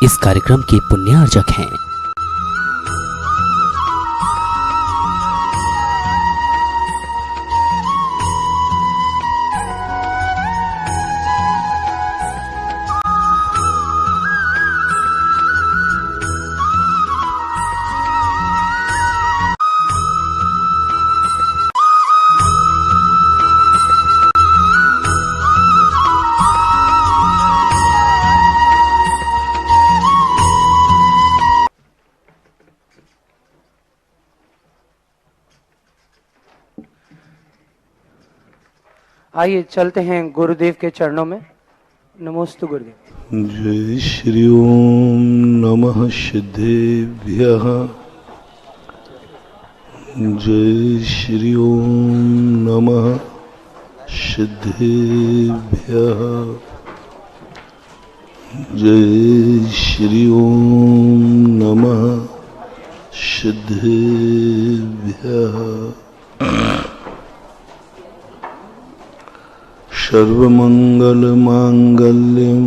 इस कार्यक्रम के पुण्यार्जक हैं। आइए चलते हैं गुरुदेव के चरणों में। नमोस्तु गुरुदेव। जय श्री ओम नमः सिद्धेभ्यः। जय श्री ओम नमः सिद्धेभ्यः। जय श्री ओम नमः सिद्धेभ्यः। सर्वमंगलमांगल्यं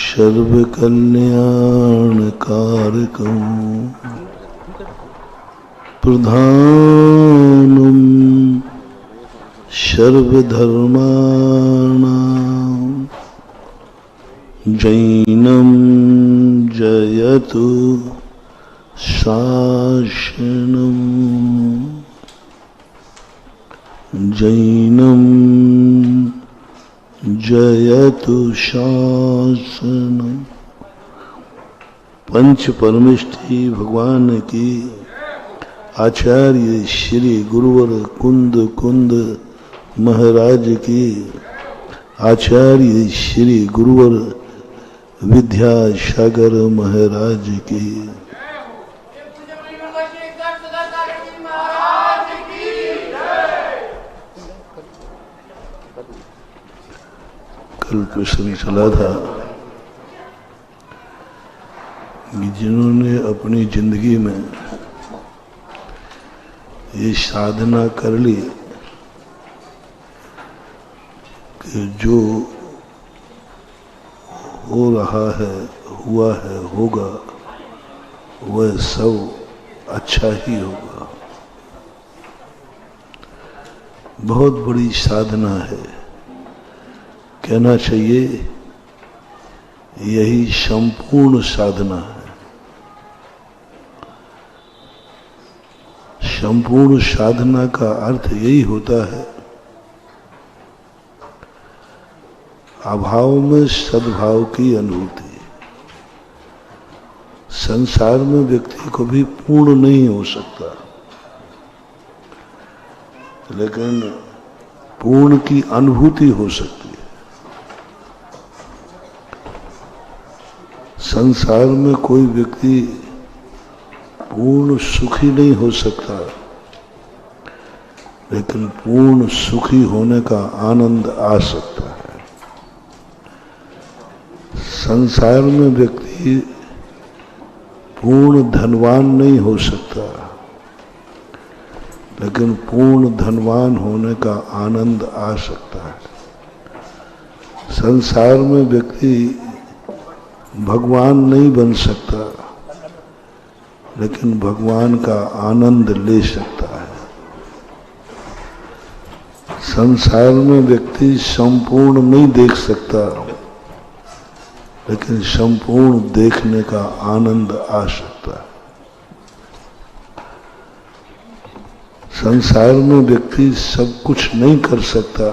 सर्वकल्याणकारकं प्रधानं सर्वधर्माणां जैनं जयतु शासनम्। जैनं जयतु शासनम्। पंच परमेष्ठी भगवान की, आचार्य श्री गुरुवर कुंद कुंद महाराज की, आचार्य श्री गुरुवर विद्यासागर महाराज की। कल प्रश्न चला था कि जिन्होंने अपनी जिंदगी में ये साधना कर ली कि जो हो रहा है, हुआ है, होगा, वह सब अच्छा ही होगा। बहुत बड़ी साधना है। कहना चाहिए यही संपूर्ण साधना है। संपूर्ण साधना का अर्थ यही होता है अभाव में सद्भाव की अनुभूति। संसार में व्यक्ति को भी पूर्ण नहीं हो सकता, लेकिन पूर्ण की अनुभूति हो सकती है। संसार में कोई व्यक्ति पूर्ण सुखी नहीं हो सकता, लेकिन पूर्ण सुखी होने का आनंद आ सकता है। संसार में व्यक्ति पूर्ण धनवान नहीं हो सकता, लेकिन पूर्ण धनवान होने का आनंद आ सकता है। संसार में व्यक्ति भगवान नहीं बन सकता, लेकिन भगवान का आनंद ले सकता है। संसार में व्यक्ति संपूर्ण नहीं देख सकता, लेकिन संपूर्ण देखने का आनंद आ सकता है। संसार में व्यक्ति सब कुछ नहीं कर सकता,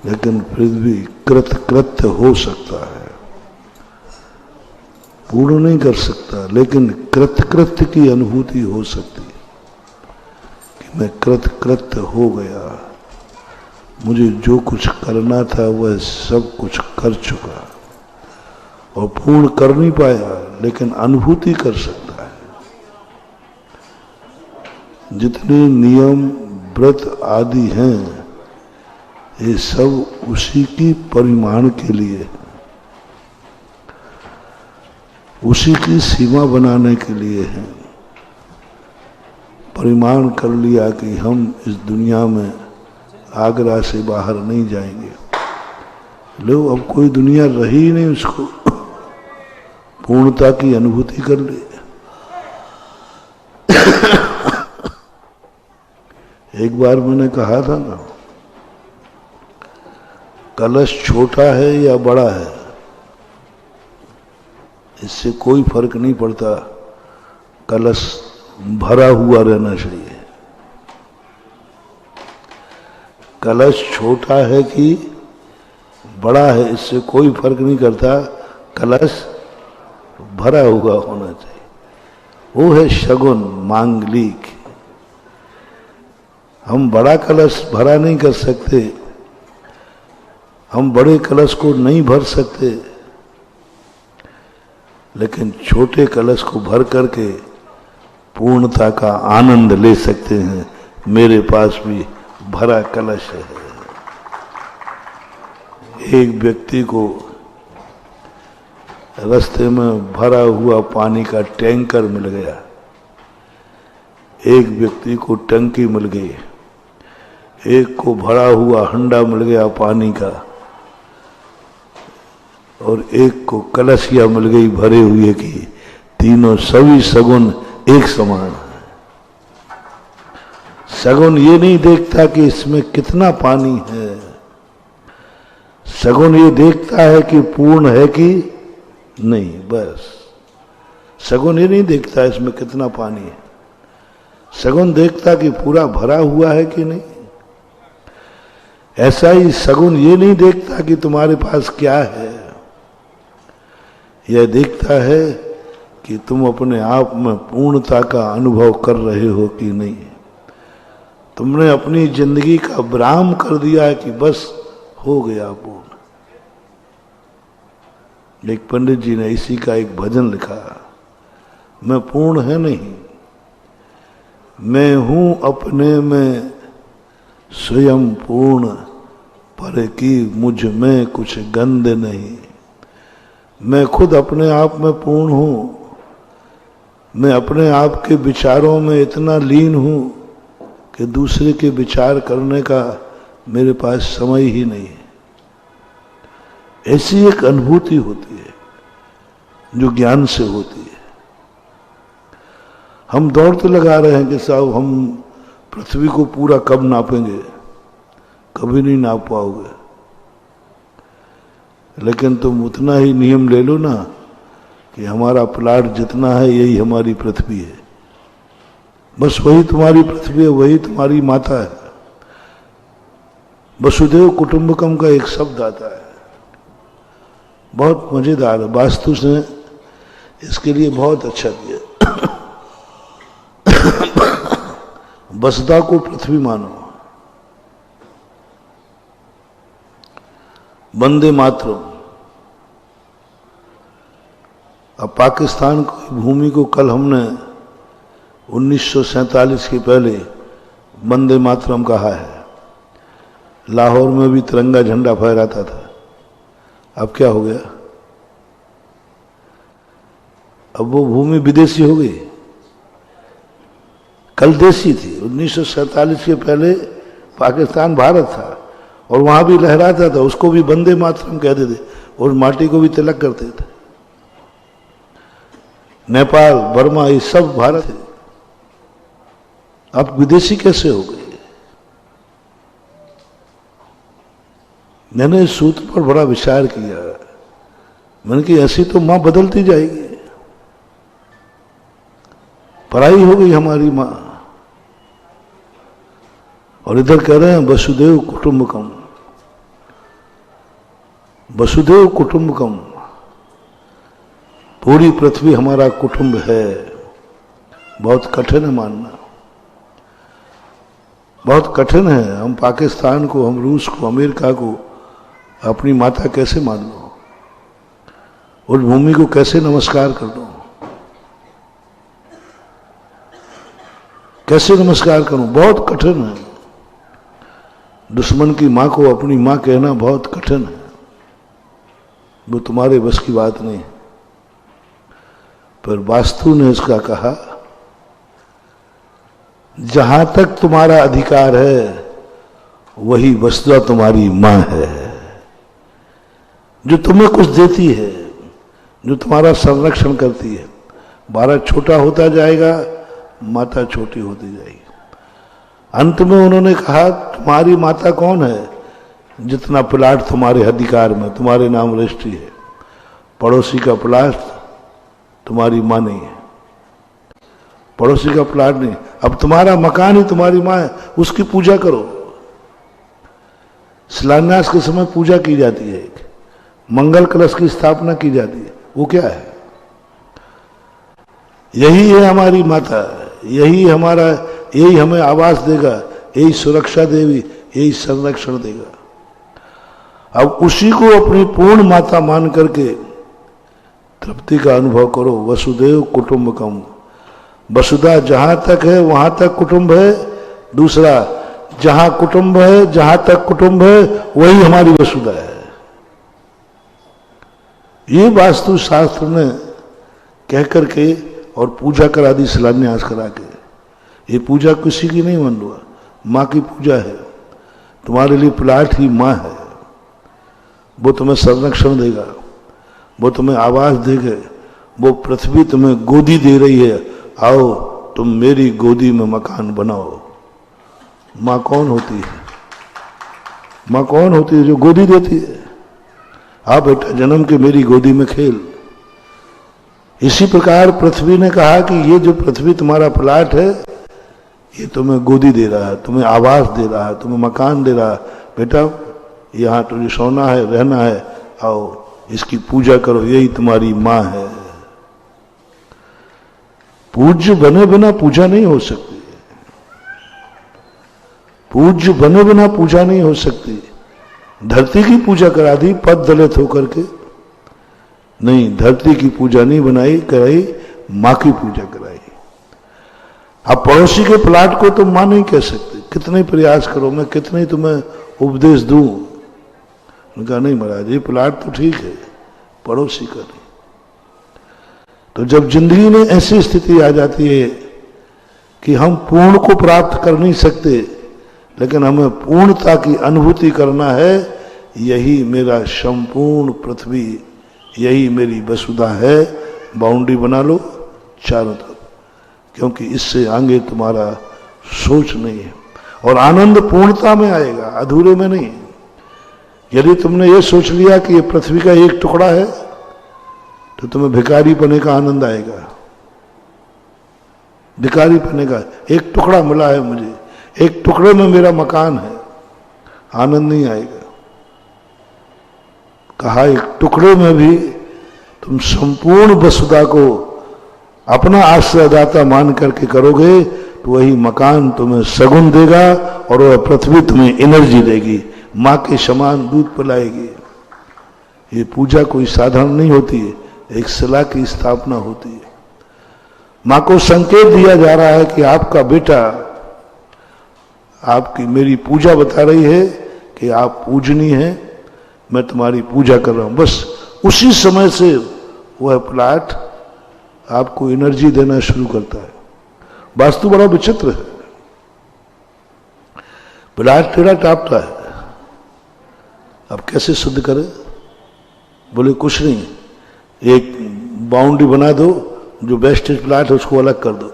लेकिन फिर भी कृतकृत्य हो सकता है। पूर्ण नहीं कर सकता, लेकिन कृतकृत्य की अनुभूति हो सकती है कि मैं कृतकृत्य हो गया, मुझे जो कुछ करना था वह सब कुछ कर चुका। और पूर्ण कर नहीं पाया, लेकिन अनुभूति कर सकता है। जितने नियम व्रत आदि हैं, ये सब उसी की परिमाण के लिए, उसी की सीमा बनाने के लिए है। परिमाण कर लिया कि हम इस दुनिया में आगरा से बाहर नहीं जाएंगे, लो अब कोई दुनिया रही ही नहीं, उसको पूर्णता की अनुभूति कर ले। एक बार मैंने कहा था ना, कलश छोटा है या बड़ा है इससे कोई फर्क नहीं पड़ता, कलश भरा हुआ रहना चाहिए। कलश छोटा है कि बड़ा है इससे कोई फर्क नहीं करता, कलश भरा हुआ होना चाहिए। वो है शगुन, मांगलिक। हम बड़ा कलश भरा नहीं कर सकते, हम बड़े कलश को नहीं भर सकते, लेकिन छोटे कलश को भर करके पूर्णता का आनंद ले सकते हैं। मेरे पास भी भरा कलश है। एक व्यक्ति को रास्ते में भरा हुआ पानी का टैंकर मिल गया, एक व्यक्ति को टंकी मिल गई, एक को भरा हुआ हंडा मिल गया पानी का, और एक को कलशिया मिल गई भरे हुए की। तीनों सभी सगुन एक समान है। सगुन ये नहीं देखता कि इसमें कितना पानी है, सगुन ये देखता है कि पूर्ण है कि नहीं, बस। सगुन ये नहीं देखता इसमें कितना पानी है, सगुन देखता कि पूरा भरा हुआ है कि नहीं। ऐसा ही सगुन ये नहीं देखता कि तुम्हारे पास क्या है, यह देखता है कि तुम अपने आप में पूर्णता का अनुभव कर रहे हो कि नहीं। तुमने अपनी जिंदगी का विराम कर दिया है कि बस हो गया पूर्ण। एक पंडित जी ने इसी का एक भजन लिखा, मैं पूर्ण है नहीं, मैं हूं अपने में स्वयं पूर्ण, पर कि मुझ में कुछ गंध नहीं। मैं खुद अपने आप में पूर्ण हूं, मैं अपने आप के विचारों में इतना लीन हूं कि दूसरे के विचार करने का मेरे पास समय ही नहीं है। ऐसी एक अनुभूति होती है जो ज्ञान से होती है। हम दौड़ तो लगा रहे हैं कि साहब हम पृथ्वी को पूरा कब नापेंगे, कभी नहीं नाप पाओगे। लेकिन तुम उतना ही नियम ले लो ना कि हमारा प्लाट जितना है यही हमारी पृथ्वी है, बस वही तुम्हारी पृथ्वी है, वही तुम्हारी माता है। वसुदेव कुटुंबकम का एक शब्द आता है, बहुत मजेदार है। वास्तु ने इसके लिए बहुत अच्छा दिया। वसुधा को पृथ्वी मानो, वंदे मातरम। अब पाकिस्तान की भूमि को कल हमने 1947 के पहले वंदे मातरम कहा है। लाहौर में भी तिरंगा झंडा फहराता था, अब क्या हो गया? अब वो भूमि विदेशी हो गई, कल देशी थी। 1947 के पहले पाकिस्तान भारत था और वहां भी लहराता था, उसको भी वंदे मातरम कहते थे और माटी को भी तिलक करते थे। नेपाल, बर्मा, ये सब भारत है, अब विदेशी कैसे हो गए? मैंने इस सूत्र पर बड़ा विचार किया। मैंने कि ऐसी तो मां बदलती जाएगी, पराई हो गई हमारी मां। और इधर कह रहे हैं वसुदेव कुटुंबकम, वसुदेव कुटुंबकम, पूरी पृथ्वी हमारा कुटुंब है। बहुत कठिन है मानना, बहुत कठिन है। हम पाकिस्तान को, हम रूस को, अमेरिका को अपनी माता कैसे मान लो? उस भूमि को कैसे नमस्कार कर दो? कैसे नमस्कार करूं? बहुत कठिन है। दुश्मन की मां को अपनी मां कहना बहुत कठिन है, वो तुम्हारे बस की बात नहीं। पर वास्तु ने इसका कहा, जहां तक तुम्हारा अधिकार है वही वस्तुतः तुम्हारी मां है। जो तुम्हें कुछ देती है, जो तुम्हारा संरक्षण करती है। बालक छोटा होता जाएगा, माता छोटी होती जाएगी। अंत में उन्होंने कहा, तुम्हारी माता कौन है? जितना प्लाट तुम्हारे अधिकार में, तुम्हारे नाम रजिस्ट्री है। पड़ोसी का प्लाट तुम्हारी मां नहीं है, पड़ोसी का प्लाट नहीं। अब तुम्हारा मकान ही तुम्हारी मां है, उसकी पूजा करो। शिलान्यास के समय पूजा की जाती है, एक मंगल कलश की स्थापना की जाती है। वो क्या है? यही है हमारी माता, यही हमारा, यही हमें आवास देगा, यही सुरक्षा देगी, यही संरक्षण देगा। अब उसी को अपनी पूर्ण माता मान करके तृप्ति का अनुभव करो। वसुदेव कुटुंबकम, वसुधा जहां तक है वहां तक कुटुंब है। दूसरा, जहां कुटुंब है, जहां तक कुटुंब है, वही हमारी वसुधा है। ये वास्तु शास्त्र ने कह करके और पूजा करा दी, शिलान्यास करा के। ये पूजा किसी की नहीं मान लो, माँ की पूजा है। तुम्हारे लिए प्लाट ही माँ है। वो तुम्हें संरक्षण देगा, वो तुम्हें आवास देगा, वो पृथ्वी तुम्हें गोदी दे रही है, आओ तुम मेरी गोदी में मकान बनाओ। माँ कौन होती है? माँ कौन होती है? जो गोदी देती है। आ बेटा जन्म के मेरी गोदी में खेल। इसी प्रकार पृथ्वी ने कहा कि ये जो पृथ्वी तुम्हारा प्लाट है, ये तुम्हें गोदी दे रहा है, तुम्हें आवास दे रहा है, तुम्हें मकान दे रहा है। बेटा यहाँ तुझे सोना है, रहना है, आओ इसकी पूजा करो, यही तुम्हारी माँ है। पूज्य बने बिना पूजा नहीं हो सकती, पूज्य बने बिना पूजा नहीं हो सकती। धरती की पूजा करा दी पद दलित होकर के, नहीं, धरती की पूजा नहीं बनाई कराई, मां की पूजा कराई। अब पड़ोसी के प्लाट को तुम मां नहीं कह सकते, कितने प्रयास करो, मैं कितने तुम्हें उपदेश दूं। उनका नहीं महाराज, ये प्लाट तो ठीक है, पड़ोसी का नहीं। तो जब जिंदगी में ऐसी स्थिति आ जाती है कि हम पूर्ण को प्राप्त कर नहीं सकते, लेकिन हमें पूर्णता की अनुभूति करना है, यही मेरा संपूर्ण पृथ्वी, यही मेरी वसुधा है। बाउंड्री बना लो चारों तरफ, क्योंकि इससे आगे तुम्हारा सोच नहीं है। और आनंद पूर्णता में आएगा, अधूरे में नहीं। यदि तुमने ये सोच लिया कि ये पृथ्वी का एक टुकड़ा है, तो तुम्हें भिखारी पने का आनंद आएगा। भिखारी पने का एक टुकड़ा मिला है मुझे, एक टुकड़े में मेरा मकान है, आनंद नहीं आएगा। कहा एक टुकड़े में भी तुम संपूर्ण वसुधा को अपना आश्रयदाता मान करके करोगे, तो वही मकान तुम्हें सगुन देगा और वह पृथ्वी तुम्हें एनर्जी देगी, मां के समान दूध पिलाएगी। ये पूजा कोई साधारण नहीं होती है, एक शिला की स्थापना होती है। मां को संकेत दिया जा रहा है कि आपका बेटा, आपकी मेरी पूजा बता रही है कि आप पूजनीय हैं, मैं तुम्हारी पूजा कर रहा हूं। बस उसी समय से वह प्लाट आपको एनर्जी देना शुरू करता है। वास्तु बड़ा विचित्र है। प्लाट टेढ़ा टापता है, अब कैसे शुद्ध करे? बोले कुछ नहीं, एक बाउंड्री बना दो, जो वेस्टेज प्लाट है उसको अलग कर दो।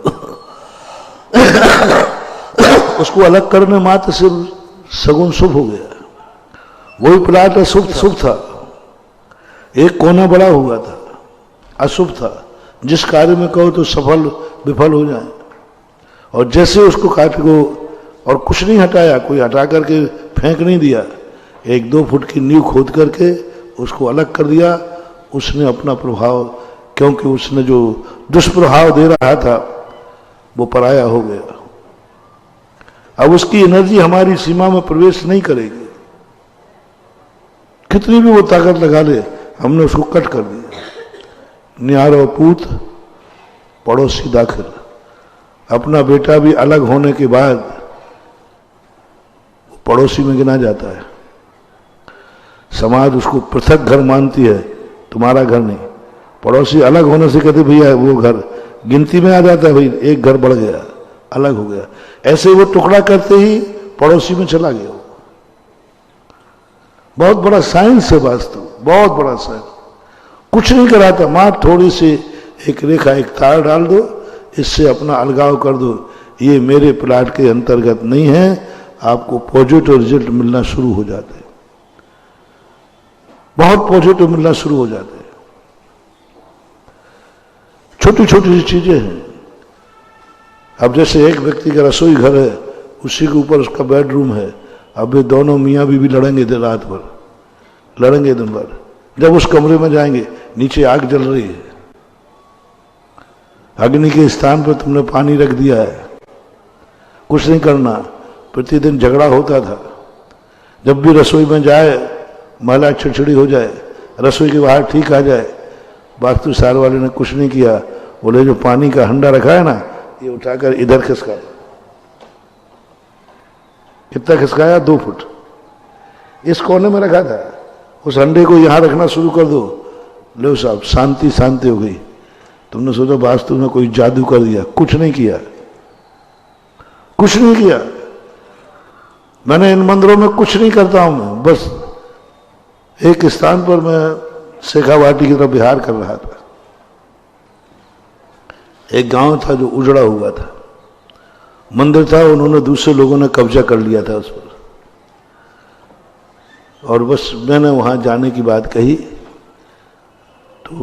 उसको अलग करने मात्र से सगुन शुभ हो गया। वही प्लाट अशुभ था, एक कोना बड़ा हुआ था, अशुभ था। जिस कार्य में कहो तो सफल विफल हो जाए। और जैसे उसको काट को और कुछ नहीं हटाया, कोई हटा करके फेंक नहीं दिया, 1-2 फुट की नींव खोद करके उसको अलग कर दिया। उसने अपना प्रभाव, क्योंकि उसने जो दुष्प्रभाव दे रहा था वो पराया हो गया। अब उसकी एनर्जी हमारी सीमा में प्रवेश नहीं करेगी। कितनी भी वो ताकत लगा ले, हमने उसको कट कर दिया। न्यार और पूत पड़ोसी दाखिल। अपना बेटा भी अलग होने के बाद पड़ोसी में गिना जाता है। समाज उसको पृथक घर मानती है, तुम्हारा घर नहीं। पड़ोसी अलग होने से कहते भैया वो घर गिनती में आ जाता है, भाई एक घर बढ़ गया, अलग हो गया। ऐसे वो टुकड़ा करते ही पड़ोसी में चला गया। बहुत बड़ा साइंस है वास्तु, बहुत बड़ा शहर, कुछ नहीं कराता, मां थोड़ी सी एक रेखा, एक तार डाल दो, इससे अपना अलगाव कर दो, ये मेरे प्लाट के अंतर्गत नहीं है, आपको पॉजिटिव रिजल्ट मिलना शुरू हो जाते हैं, बहुत पॉजिटिव मिलना शुरू हो जाते हैं। छोटी छोटी सी चीजें हैं। अब जैसे एक व्यक्ति का रसोई घर है, उसी के ऊपर उसका बेडरूम है, अब ये दोनों मियाँ बीवी लड़ेंगे दिन रात भर, लड़ेंगे दिन भर। जब उस कमरे में जाएंगे, नीचे आग जल रही है, अग्नि के स्थान पर तुमने पानी रख दिया है, कुछ नहीं करना, प्रतिदिन झगड़ा होता था। जब भी रसोई में जाए, महिला चिड़चिड़ी हो जाए, रसोई के बाहर ठीक आ जाए, वास्तु सार वाले ने कुछ नहीं किया, बोले जो पानी का हंडा रखा है ना, ये उठाकर इधर खिसका। कितना खिसकाया? 2 फुट। इस कोने में रखा था, उस अंडे को यहां रखना शुरू कर दो, लो साहब शांति शांति हो गई। तुमने सोचा वास्तु में कोई जादू कर दिया, कुछ नहीं किया, कुछ नहीं किया। मैंने इन मंदिरों में कुछ नहीं करता हूं, मैं बस एक स्थान पर मैं शेखावाटी की तरफ विहार कर रहा था। एक गांव था जो उजड़ा हुआ था, मंदिर था, उन्होंने दूसरे लोगों ने कब्जा कर लिया था उस पर, और बस मैंने वहां जाने की बात कही तो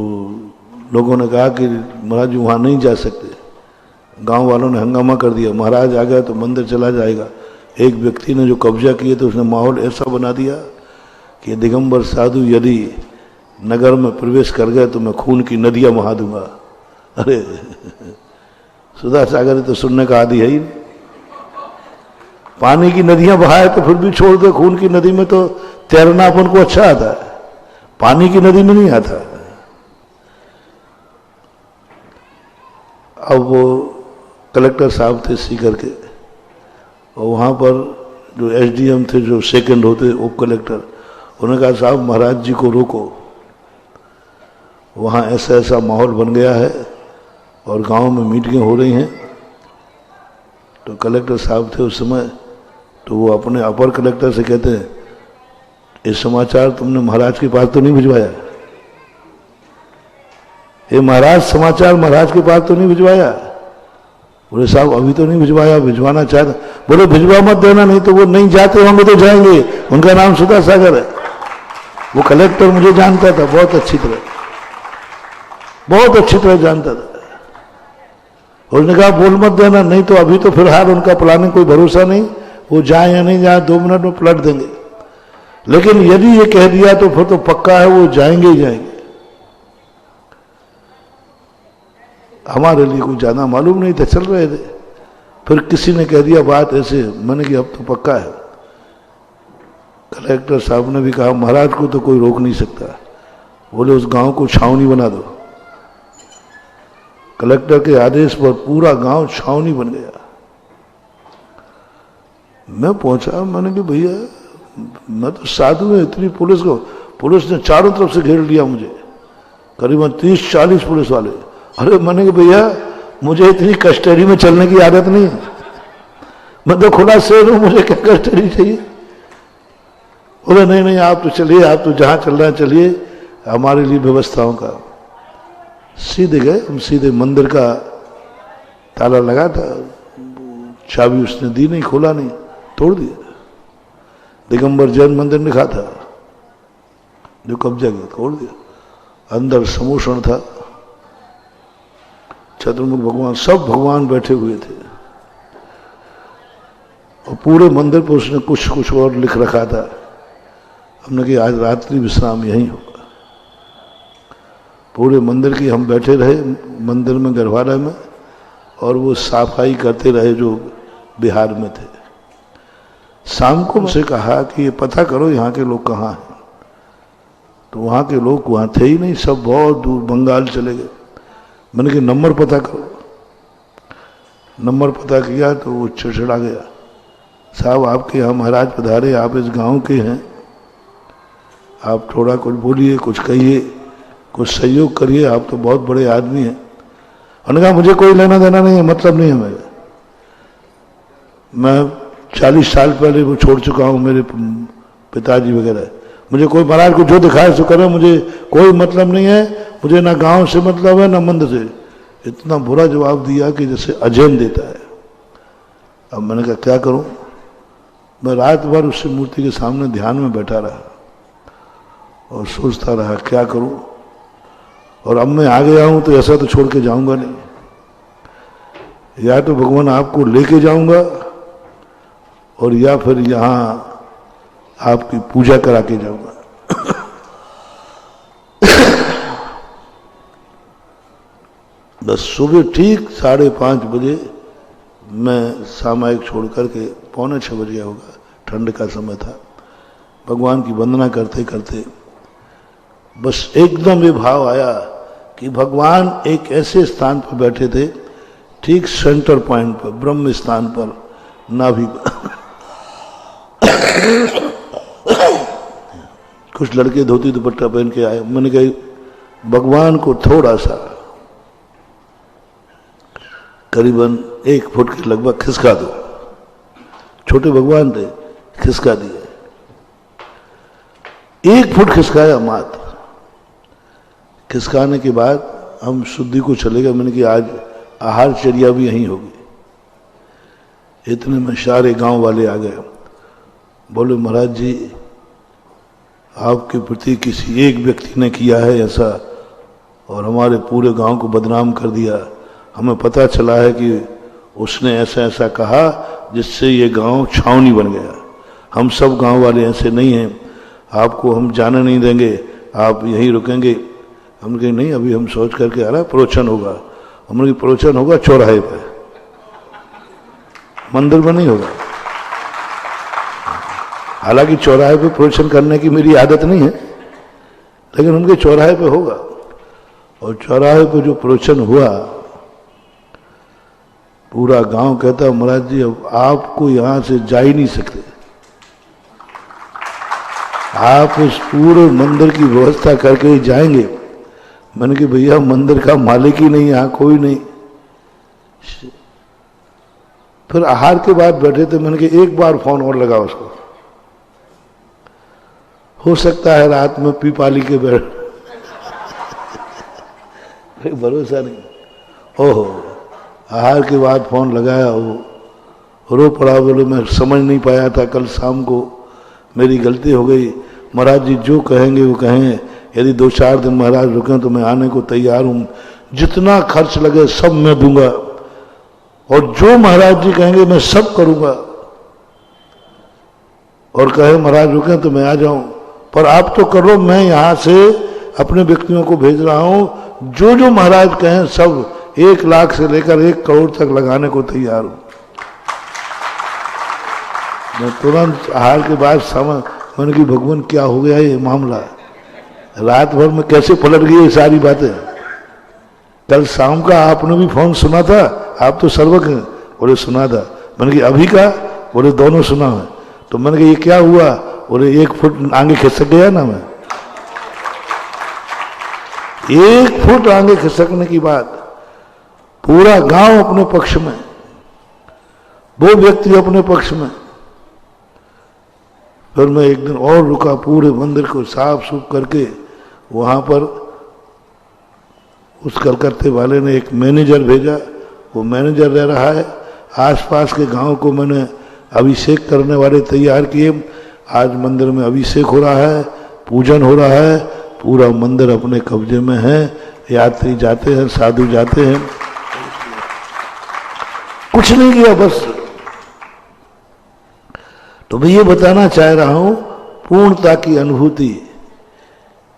लोगों ने कहा कि महाराज जी वहां नहीं जा सकते। गांव वालों ने हंगामा कर दिया, महाराज आ गया तो मंदिर चला जाएगा। एक व्यक्ति ने जो कब्जा किए तो उसने माहौल ऐसा बना दिया कि दिगंबर साधु यदि नगर में प्रवेश कर गए तो मैं खून की नदियां बहा दूंगा। अरे सुधा सागर तो सुनने का आदि है ही, पानी की नदियां बहाए तो फिर भी छोड़ दे, खून की नदी में तो तैरना अपन को अच्छा आता है, पानी की नदी में नहीं आता। अब वो कलेक्टर साहब थे सीकर के, और वहां पर जो एसडीएम थे, जो सेकंड होते उप कलेक्टर, उन्होंने कहा साहब महाराज जी को रोको, वहाँ ऐसा ऐसा माहौल बन गया है और गांव में मीटिंगें हो रही हैं। तो कलेक्टर साहब थे उस समय, तो वो अपने अपर कलेक्टर से कहते हैं ये समाचार तुमने महाराज के पास तो नहीं भिजवाया? ये महाराज समाचार महाराज के पास तो नहीं भिजवाया? बोले साहब अभी तो नहीं भिजवाया, भिजवाना चाहते। बोले भिजवा मत देना, नहीं तो वो नहीं जाते होंगे तो जाएंगे। उनका नाम सुधा सागर है। वो कलेक्टर मुझे जानता था बहुत अच्छी तरह, बहुत अच्छी तरह जानता था। उसने कहा बोल मत देना, नहीं तो अभी तो फिलहाल उनका प्लानिंग कोई भरोसा नहीं, वो जाए या नहीं जाए 2 मिनट में पलट देंगे, लेकिन यदि ये कह दिया तो फिर तो पक्का है वो जाएंगे ही जाएंगे। हमारे लिए कुछ ज्यादा मालूम नहीं था, चल रहे थे। फिर किसी ने कह दिया बात ऐसे, मैंने कि अब तो पक्का है। कलेक्टर साहब ने भी कहा महाराज को तो कोई रोक नहीं सकता, बोले उस गांव को छावनी बना दो। कलेक्टर के आदेश पर पूरा गांव छावनी बन गया। मैं पहुंचा, मैंने कि भैया मैं तो साधु में इतनी पुलिस ने चारों तरफ से घेर लिया मुझे, करीबन 30-40 पुलिस वाले। अरे मैंने कि भैया मुझे इतनी कस्टडी में चलने की आदत नहीं है, मैं तो खुला शेर हूं, मुझे क्या कस्टडी चाहिए? बोले नहीं नहीं आप तो चलिए, आप तो जहां चल रहे हैं चलिए, हमारे लिए व्यवस्थाओं का। सीधे गए हम, सीधे मंदिर का ताला लगा था, चाबी उसने दी नहीं, खोला नहीं, तोड़ दिया। दिगंबर जैन मंदिर लिखा था, जो कब्जा किया तोड़ दिया। अंदर समोषण था, चतुर्मुख भगवान, सब भगवान बैठे हुए थे, और पूरे मंदिर पर उसने कुछ कुछ और लिख रखा था। हमने कहा आज रात्रि विश्राम यहीं होगा। पूरे मंदिर की हम बैठे रहे, मंदिर में गर्भालय में, और वो सफाई करते रहे जो बिहार में थे। शाम को मुझसे कहा कि ये पता करो यहाँ के लोग कहाँ हैं। तो वहाँ के लोग वहाँ थे ही नहीं, सब बहुत दूर बंगाल चले गए। मैंने कहा नंबर पता करो। नंबर पता किया तो वो चिड़चिड़ा गया, साहब आपके यहाँ महाराज पधारे, आप इस गांव के हैं, आप थोड़ा कुछ बोलिए, कुछ कहिए, कुछ सहयोग करिए, आप तो बहुत बड़े आदमी हैं। उन्होंने कहा मुझे कोई लेना देना नहीं है, मतलब नहीं है मेरा, मैं 40 साल पहले वो छोड़ चुका हूँ, मेरे पिताजी वगैरह, मुझे कोई महाराज को जो दिखाए सो करे, मुझे कोई मतलब नहीं है, मुझे ना गांव से मतलब है ना मंदिर से। इतना बुरा जवाब दिया कि जैसे अजैन देता है। अब मैंने कहा क्या करूं? मैं रात भर उस मूर्ति के सामने ध्यान में बैठा रहा और सोचता रहा क्या करूं। और अब मैं आ गया हूं तो ऐसा तो छोड़ के जाऊंगा नहीं, या तो भगवान आपको लेके जाऊंगा और या फिर यहां आपकी पूजा करा के जाऊंगा। बस सुबह ठीक 5:30 बजे मैं सामायिक छोड़ करके 5:45 बजे होगा, ठंड का समय था, भगवान की वंदना करते करते बस एकदम ये भाव आया कि भगवान एक ऐसे स्थान पर बैठे थे, ठीक सेंटर पॉइंट पर, ब्रह्म स्थान पर, नाभि पर। कुछ लड़के धोती दुपट्टा पहन के आए। मैंने कहा भगवान को थोड़ा सा करीबन 1 फुट के लगभग खिसका दो। छोटे भगवान थे, खिसका दिए। 1 फुट खिसकाया मात्र। खिसकाने के बाद हम शुद्धि को चले गए। मैंने कहा आज आहारचर्या भी यहीं होगी। इतने में सारे गांव वाले आ गए। बोले महाराज जी आपके प्रति किसी एक व्यक्ति ने किया है ऐसा और हमारे पूरे गांव को बदनाम कर दिया। हमें पता चला है कि उसने ऐसा ऐसा कहा जिससे ये गांव छावनी बन गया। हम सब गांव वाले ऐसे नहीं हैं, आपको हम जाने नहीं देंगे, आप यहीं रुकेंगे। हमने कहा नहीं, अभी हम सोच करके आ रहा है प्रवचन होगा। हमने कहा प्रवचन होगा चौराहे पे, मंदिर में नहीं होगा। हालांकि चौराहे पे प्रवचन करने की मेरी आदत नहीं है, लेकिन उनके चौराहे पे होगा। और चौराहे पे जो प्रवचन हुआ, पूरा गांव कहता महाराज जी अब आपको यहां से जा ही नहीं सकते, आप उस पूरे मंदिर की व्यवस्था करके ही जाएंगे। मैंने कहा भैया मंदिर का मालिक ही नहीं, यहां कोई नहीं। फिर आहार के बाद बैठे थे। मैंने कहा एक बार फोन और लगा उसको, हो सकता है रात में पीपाली के बैठ। कोई भरोसा नहीं। ओहो, आहार के बाद फोन लगाया, वो रो पड़ा। बोले मैं समझ नहीं पाया था कल शाम को, मेरी गलती हो गई। महाराज जी जो कहेंगे वो कहें, यदि 2-4 दिन महाराज रुकें तो मैं आने को तैयार हूं, जितना खर्च लगे सब मैं दूंगा और जो महाराज जी कहेंगे मैं सब करूंगा। और कहे महाराज रुकें तो मैं आ जाऊं, पर आप तो करो, मैं यहां से अपने व्यक्तियों को भेज रहा हूं, जो जो महाराज कहें सब 1 लाख से लेकर 1 करोड़ तक लगाने को तैयार हूं। मैं तुरंत आहार के बाद समझ, मैंने कि भगवान क्या हो गया ये मामला, रात भर में कैसे पलट गई ये सारी बातें। कल शाम का आपने भी फोन सुना था, आप तो सर्वज्ञ हैं। बोले सुना था। मैंने कहा अभी का? बोले दोनों सुना है। तो मैंने कहा ये क्या हुआ? बोले 1 फुट आगे खिसक गया ना मैं। 1 फुट आगे खिसकने की बात, पूरा गांव अपने पक्ष में, वो व्यक्ति अपने पक्ष में। फिर मैं एक दिन और रुका, पूरे मंदिर को साफ सूफ करके। वहां पर उस कलकत्ते वाले ने एक मैनेजर भेजा, वो मैनेजर रह रहा है। आसपास के गांव को मैंने अभिषेक करने वाले तैयार किए। आज मंदिर में अभिषेक हो रहा है, पूजन हो रहा है, पूरा मंदिर अपने कब्जे में है। यात्री जाते हैं, साधु जाते हैं, कुछ नहीं किया बस। तो मैं ये बताना चाह रहा हूं, पूर्णता की अनुभूति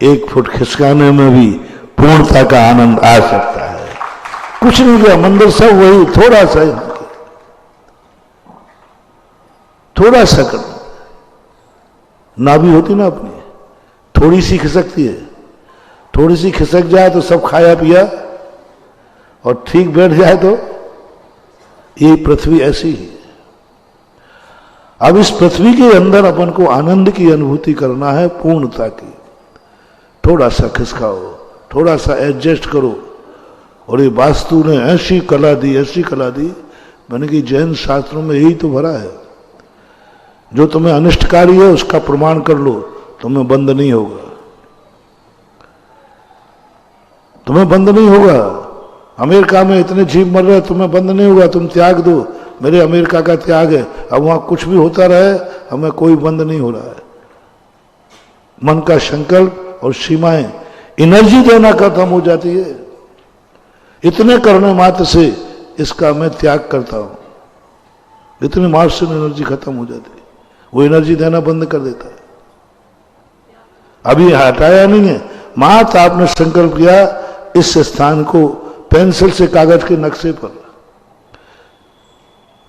1 फुट खिसकाने में भी पूर्णता का आनंद आ सकता है। कुछ नहीं किया, मंदिर सब वही, थोड़ा सा थोड़ा सा कर, नाभि होती ना अपनी, थोड़ी सी खिसकती है। थोड़ी सी खिसक जाए तो सब खाया पिया, और ठीक बैठ जाए तो ये पृथ्वी ऐसी ही। अब इस पृथ्वी के अंदर अपन को आनंद की अनुभूति करना है, पूर्णता की। थोड़ा सा खिसकाओ, थोड़ा सा एडजस्ट करो। और ये वास्तु ने ऐसी कला दी, ऐसी कला दी। मैंने कि जैन शास्त्रों में यही तो भरा है। जो तुम्हें अनिष्टकारी है उसका प्रमाण कर लो, तुम्हें बंद नहीं होगा, तुम्हें बंद नहीं होगा। अमेरिका में इतने जीव मर रहे, तुम्हें बंद नहीं होगा, तुम त्याग दो। मेरे अमेरिका का त्याग है, अब वहां कुछ भी होता रहे, हमें कोई बंद नहीं हो रहा है। मन का संकल्प और सीमाएं, एनर्जी देना खत्म हो जाती है। इतने करने मात्र से इसका मैं त्याग करता हूं, इतने मात्र से एनर्जी खत्म हो जाती है, वो एनर्जी देना बंद कर देता है। अभी हटाया नहीं है, मात्र आपने संकल्प किया इस स्थान को पेंसिल से कागज के नक्शे पर,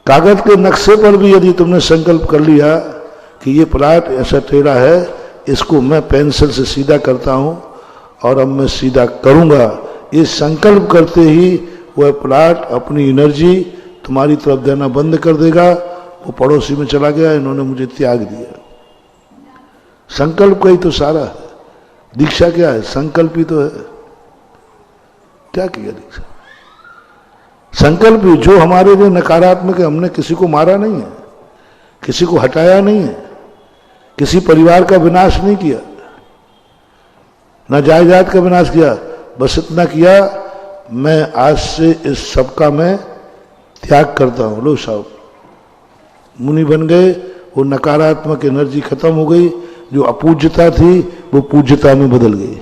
कागज के नक्शे पर भी यदि तुमने संकल्प कर लिया कि ये प्लाट ऐसा टेढ़ा है, इसको मैं पेंसिल से सीधा करता हूं और अब मैं सीधा करूंगा, ये संकल्प करते ही वह प्लाट अपनी एनर्जी तुम्हारी तरफ देना बंद कर देगा। वो पड़ोसी में चला गया, इन्होंने मुझे त्याग दिया। संकल्प का ही तो सारा है। दीक्षा क्या है? संकल्प ही तो है। क्या किया दीक्षा? संकल्प ही जो हमारे लिए नकारात्मक है। हमने किसी को मारा नहीं है, किसी को हटाया नहीं है, किसी परिवार का विनाश नहीं किया, न जायदाद का विनाश किया, बस इतना किया, मैं आज से इस सब का मैं त्याग करता हूं। लो साहब, मुनि बन गए, वो नकारात्मक एनर्जी खत्म हो गई, जो अपूज्यता थी वो पूज्यता में बदल गई।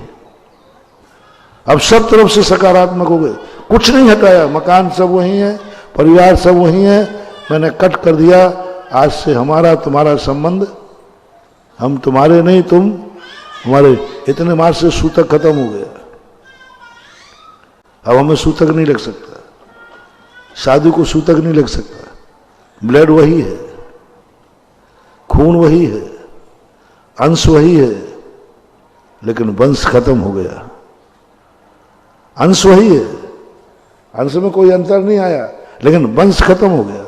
अब सब तरफ से सकारात्मक हो गए, कुछ नहीं हटाया, मकान सब वही है, परिवार सब वही है, मैंने कट कर दिया। आज से हमारा तुम्हारा संबंध, हम तुम्हारे नहीं तुम हमारे, इतने मार से सूतक खत्म हो गया। अब हमें सूतक नहीं लग सकता, साधु को सूतक नहीं लग सकता। ब्लड वही है, खून वही है, अंश वही है, लेकिन वंश खत्म हो गया। अंश वही है, अंश में कोई अंतर नहीं आया, लेकिन वंश खत्म हो गया।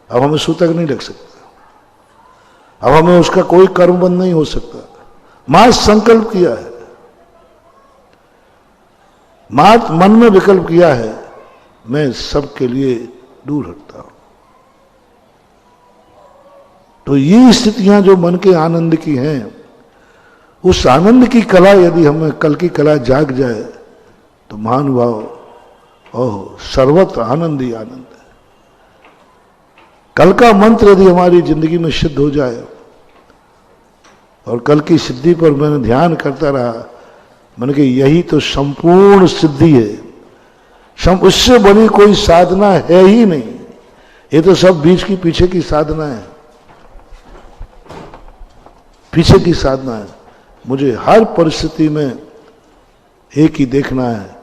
अब हमें सूतक नहीं लग सकता, अब हमें उसका कोई कर्मबंध नहीं हो सकता। मां संकल्प किया है, मात मन में विकल्प किया है, मैं सबके लिए दूर हटता हूं। तो ये स्थितियां जो मन के आनंद की हैं, उस आनंद की कला यदि हमें कल की कला जाग जाए तो महानुभाव, ओह सर्वत्र आनंद ही आनंद है। कल का मंत्र यदि हमारी जिंदगी में सिद्ध हो जाए, और कल की सिद्धि पर मैंने ध्यान करता रहा, मैंने कहा यही तो संपूर्ण सिद्धि है, उससे बड़ी कोई साधना है ही नहीं। ये तो सब बीच की पीछे की साधना है, पीछे की साधना है। मुझे हर परिस्थिति में एक ही देखना है,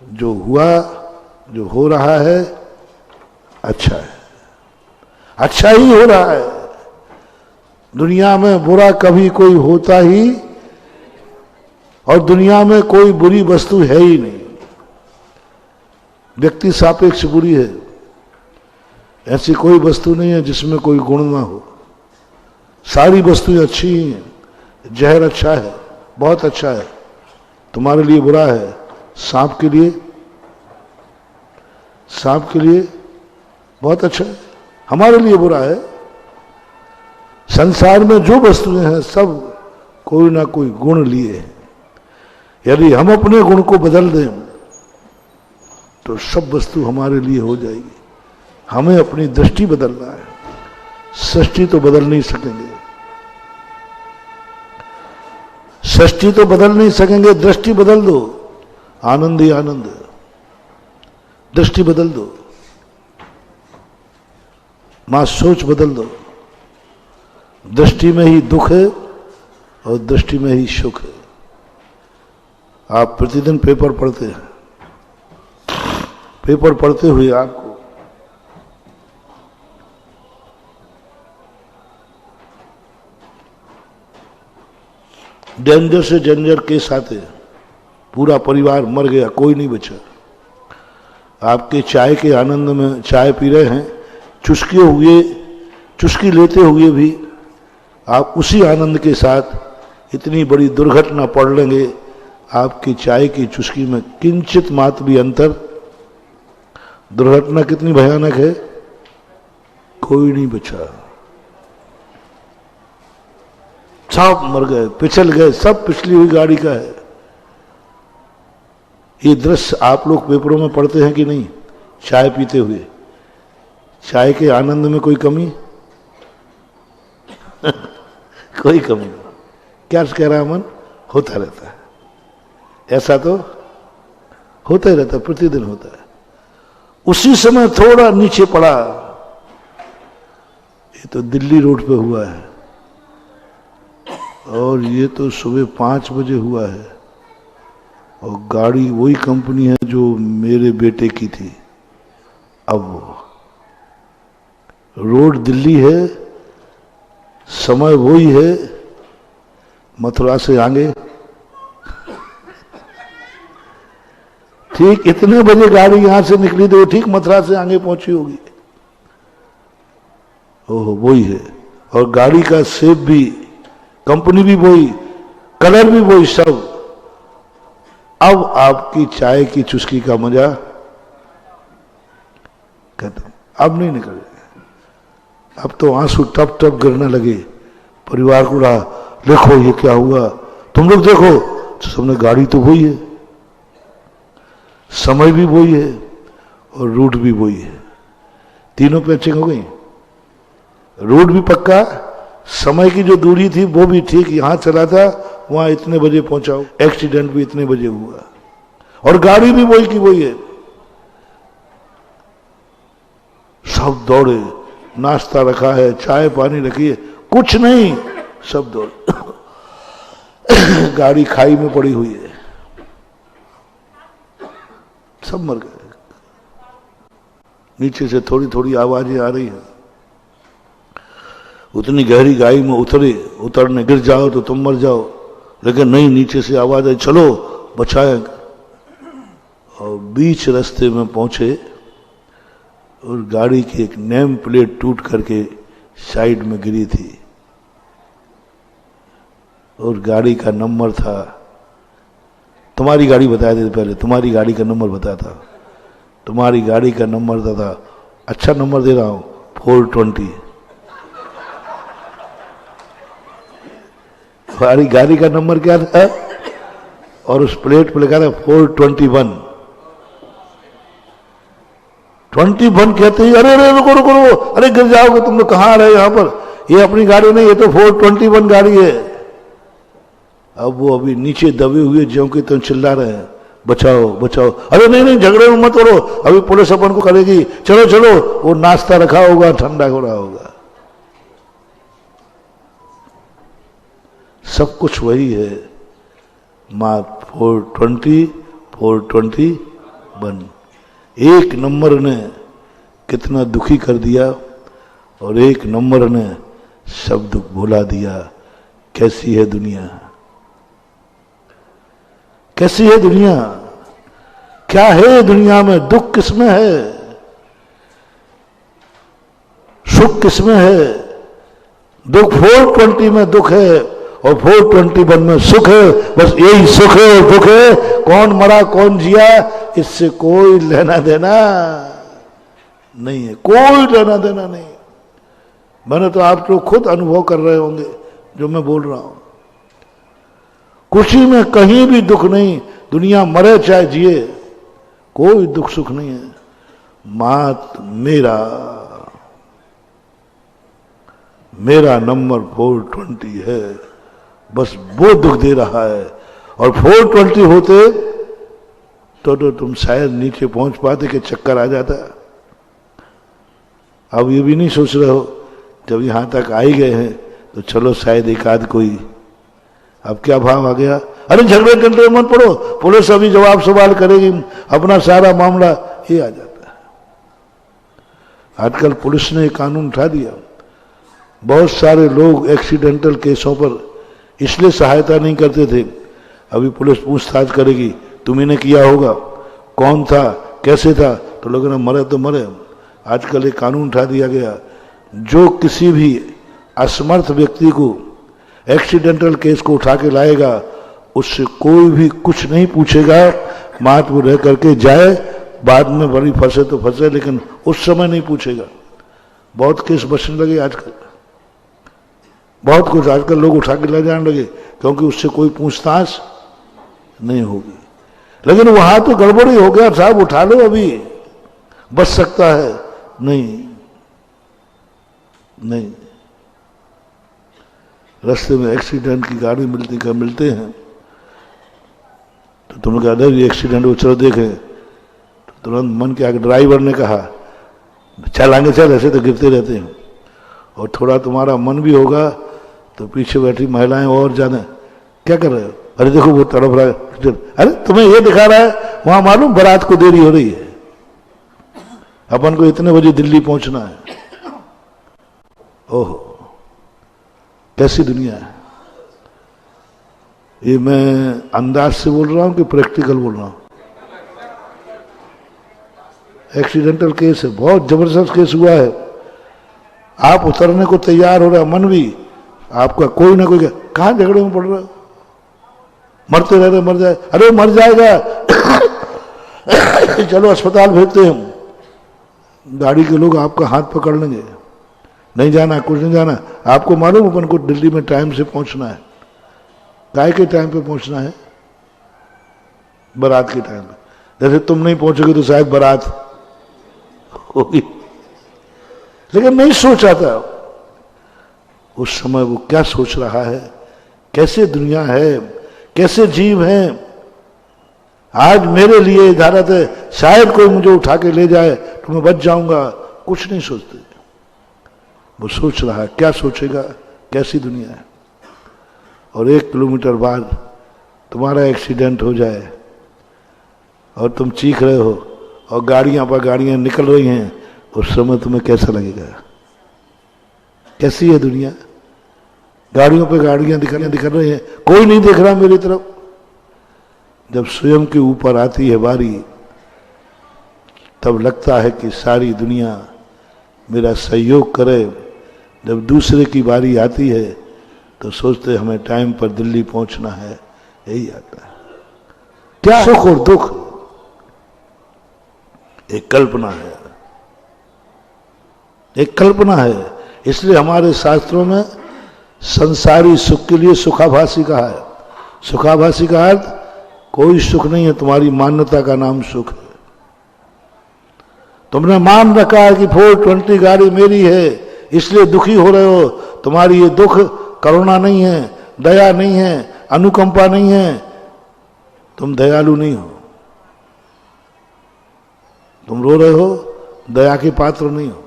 जो हुआ, जो हो रहा है, अच्छा है, अच्छा ही हो रहा है। दुनिया में बुरा कभी कोई होता ही, और दुनिया में कोई बुरी वस्तु है ही नहीं। व्यक्ति सापेक्ष बुरी है, ऐसी कोई वस्तु नहीं है जिसमें कोई गुण ना हो। सारी वस्तुएं अच्छी ही हैं। जहर अच्छा है, बहुत अच्छा है, तुम्हारे लिए बुरा है। सांप के लिए, सांप के लिए बहुत अच्छा है, हमारे लिए बुरा है। संसार में जो वस्तुएं हैं सब कोई ना कोई गुण लिए हैं। यदि हम अपने गुण को बदल दें तो सब वस्तु हमारे लिए हो जाएगी। हमें अपनी दृष्टि बदलना है, सृष्टि तो बदल नहीं सकेंगे, सृष्टि तो बदल नहीं सकेंगे। दृष्टि बदल दो, आनंद ही आनंद है। दृष्टि बदल दो, मां सोच बदल दो। दृष्टि में ही दुख है और दृष्टि में ही सुख है। आप प्रतिदिन पेपर पढ़ते हैं, पेपर पढ़ते हुए आपको डेंजर से डेंजर केस आते हैं, पूरा परिवार मर गया, कोई नहीं बचा। आपके चाय के आनंद में चाय पी रहे हैं, चुस्की लेते हुए भी आप उसी आनंद के साथ इतनी बड़ी दुर्घटना पढ़ लेंगे। आपकी चाय की चुस्की में किंचित मात्र भी अंतर, दुर्घटना कितनी भयानक है, कोई नहीं बचा, सब मर गए, पिछल गए, सब पिछली हुई गाड़ी का है। ये दृश्य आप लोग पेपरों में पढ़ते हैं कि नहीं? चाय पीते हुए, चाय के आनंद में कोई कमी कोई कमी नहीं। क्या कह रहा है मन? होता रहता है, ऐसा तो होता ही रहता है, प्रतिदिन होता है। उसी समय थोड़ा नीचे पड़ा, ये तो दिल्ली रोड पे हुआ है और ये तो सुबह 5 बजे हुआ है और गाड़ी वही कंपनी है जो मेरे बेटे की थी। अब वो रोड दिल्ली है, समय वही है, मथुरा से आगे। ठीक इतने बजे गाड़ी यहां से निकली तो ठीक मथुरा से आगे पहुंची होगी। ओह वही है, और गाड़ी का शेप भी, कंपनी भी वही, कलर भी वही, सब। अब आपकी चाय की चुस्की का मजा खत्म, अब नहीं निकल रहे। अब तो आंसू टप टप गिरने लगे। परिवार को रहा, देखो ये क्या हुआ, तुम लोग देखो। तो सबने, गाड़ी तो वही है, समय भी वही है और रूट भी वही है, तीनों पैचिंग हो गई। रूट भी पक्का, समय की जो दूरी थी वो भी ठीक, यहां चला था वहां इतने बजे पहुंचाओ, एक्सीडेंट भी इतने बजे हुआ और गाड़ी भी वही की वही है। सब दौड़े, नाश्ता रखा है, चाय पानी रखी है, कुछ नहीं, सब दौड़े गाड़ी खाई में पड़ी हुई है, सब मर गए। नीचे से थोड़ी थोड़ी आवाजें आ रही हैं, उतनी गहरी गाई में उतरने गिर जाओ तो तुम मर जाओ, लेकिन नहीं, नीचे से आवाज आई, चलो बचाए। और बीच रास्ते में पहुंचे और गाड़ी की एक नेम प्लेट टूट करके साइड में गिरी थी और गाड़ी का नंबर था, तुम्हारी गाड़ी बताया देते पहले, तुम्हारी गाड़ी का नंबर बताया था, तुम्हारी गाड़ी का नंबर था, अच्छा नंबर दे रहा हूं, 420। तुम्हारी गाड़ी का नंबर क्या था? और उस प्लेट पर लिखा था 421। 21 कहते ही, अरे अरे रुको रुको रुको, अरे गिर जाओगे तुम लोग, कहाँ आ रहे हो यहाँ पर, ये अपनी गाड़ी नहीं, ये तो 421 गाड़ी है। अब वो अभी नीचे दबे हुए ज्यों के तुम चिल्ला रहे हैं, बचाओ बचाओ। अरे नहीं नहीं, झगड़े में मत करो, अभी पुलिस अपन को करेगी, चलो चलो। वो नाश्ता रखा होगा, ठंडा हो रहा होगा, सब कुछ वही है। माँ 420, 421, एक नंबर ने कितना दुखी कर दिया और एक नंबर ने सब दुख भुला दिया। कैसी है दुनिया, कैसी है दुनिया, क्या है दुनिया में, दुख किसमें है, सुख किसमें है? दुख 420 में दुख है और 421 में सुख है, बस यही सुख है और दुख है। कौन मरा कौन जिया इससे कोई लेना देना नहीं है, कोई लेना देना नहीं। मैंने तो आप लोग खुद अनुभव कर रहे होंगे जो मैं बोल रहा हूं। खुशी में कहीं भी दुख नहीं, दुनिया मरे चाहे जिए, कोई दुख सुख नहीं है। मात मेरा नंबर 420 है, बस वो दुख दे रहा है। और 420 होते तो तुम शायद नीचे पहुंच पाते कि चक्कर आ जाता। अब ये भी नहीं सोच रहे हो, जब यहां तक आ ही गए हैं तो चलो शायद एक आध कोई। अब क्या भाव आ गया, अरे झगड़े टंटे मत पड़ो, पुलिस अभी जवाब सवाल करेगी, अपना सारा मामला, ये आ जाता है। आजकल पुलिस ने कानून उठा दिया, बहुत सारे लोग एक्सीडेंटल केसों पर इसलिए सहायता नहीं करते थे। अभी पुलिस पूछताछ करेगी, तुम्ही ने किया होगा, कौन था, कैसे था, तो लोगों ने मरे तो मरे। आजकल एक कानून उठा दिया गया, जो किसी भी असमर्थ व्यक्ति को एक्सीडेंटल केस को उठा के लाएगा उससे कोई भी कुछ नहीं पूछेगा, मात वो रह करके जाए, बाद में बड़ी फंसे तो फंसे, लेकिन उस समय नहीं पूछेगा। बहुत केस बचने लगे आजकल। बहुत कुछ आजकल लोग उठा के ले जाने लगे, क्योंकि उससे कोई पूछताछ नहीं होगी। लेकिन वहां तो गड़बड़ी हो गया, साहब उठा लो, अभी बच सकता है। नहीं नहीं, रास्ते में एक्सीडेंट की गाड़ी मिलते हैं तो तुमने कहा ये एक्सीडेंट हो, चलो देखें। तो तुरंत मन के आगे ड्राइवर ने कहा चल आगे चल, ऐसे तो गिरते रहते हैं। और थोड़ा तुम्हारा मन भी होगा तो पीछे बैठी महिलाएं और ज्यादा क्या कर रहे हो, अरे देखो वो तड़प रहा है, अरे तुम्हें ये दिखा रहा है, वहां मालूम बारात को देरी हो रही है, अपन को इतने बजे दिल्ली पहुंचना है। ओहो, कैसी दुनिया है। ये मैं अंदाज से बोल रहा हूं कि प्रैक्टिकल बोल रहा हूं? एक्सीडेंटल केस है, बहुत जबरदस्त केस हुआ है। आप उतरने को तैयार हो रहा, मन भी आपका, कोई ना कोई कहां झगड़े में पड़ रहा, मरते रह रहे, मर जाए, अरे मर जाएगा चलो अस्पताल भेजते हैं हम। गाड़ी के लोग आपका हाथ पकड़ लेंगे, नहीं जाना, कुछ नहीं जाना। आपको मालूम अपन को दिल्ली में टाइम से पहुंचना है। काय के टाइम पे पहुंचना है? बारात के टाइम पे। जैसे तुम नहीं पहुंचोगे तो शायद बारात होगी, लेकिन नहीं सोचा था उस समय वो क्या सोच रहा है, कैसे दुनिया है, कैसे जीव है। आज मेरे लिए इजाजत है, शायद कोई मुझे उठा के ले जाए तो मैं बच जाऊंगा, कुछ नहीं सोचते। वो सोच रहा है, क्या सोचेगा, कैसी दुनिया है। और 1 किलोमीटर बाद तुम्हारा एक्सीडेंट हो जाए और तुम चीख रहे हो और गाड़ियां पर गाड़ियां निकल रही हैं, उस समय तुम्हें कैसा लगेगा? कैसी है दुनिया? गाड़ियों पे गाड़ियां दिख रही हैं, कोई नहीं देख रहा मेरी तरफ। जब स्वयं के ऊपर आती है बारी, तब लगता है कि सारी दुनिया मेरा सहयोग करे। जब दूसरे की बारी आती है तो सोचते हमें टाइम पर दिल्ली पहुंचना है, यही आता है। क्या सुख और दुख एक कल्पना है, एक कल्पना है। इसलिए हमारे शास्त्रों में संसारी सुख के लिए सुखाभासी कहा है। सुखाभासी का अर्थ कोई सुख नहीं है, तुम्हारी मान्यता का नाम सुख है। तुमने मान रखा है कि 420 गाड़ी मेरी है, इसलिए दुखी हो रहे हो। तुम्हारी ये दुख करुणा नहीं है, दया नहीं है, अनुकंपा नहीं है, तुम दयालु नहीं हो। तुम रो रहे हो, दया के पात्र नहीं हो।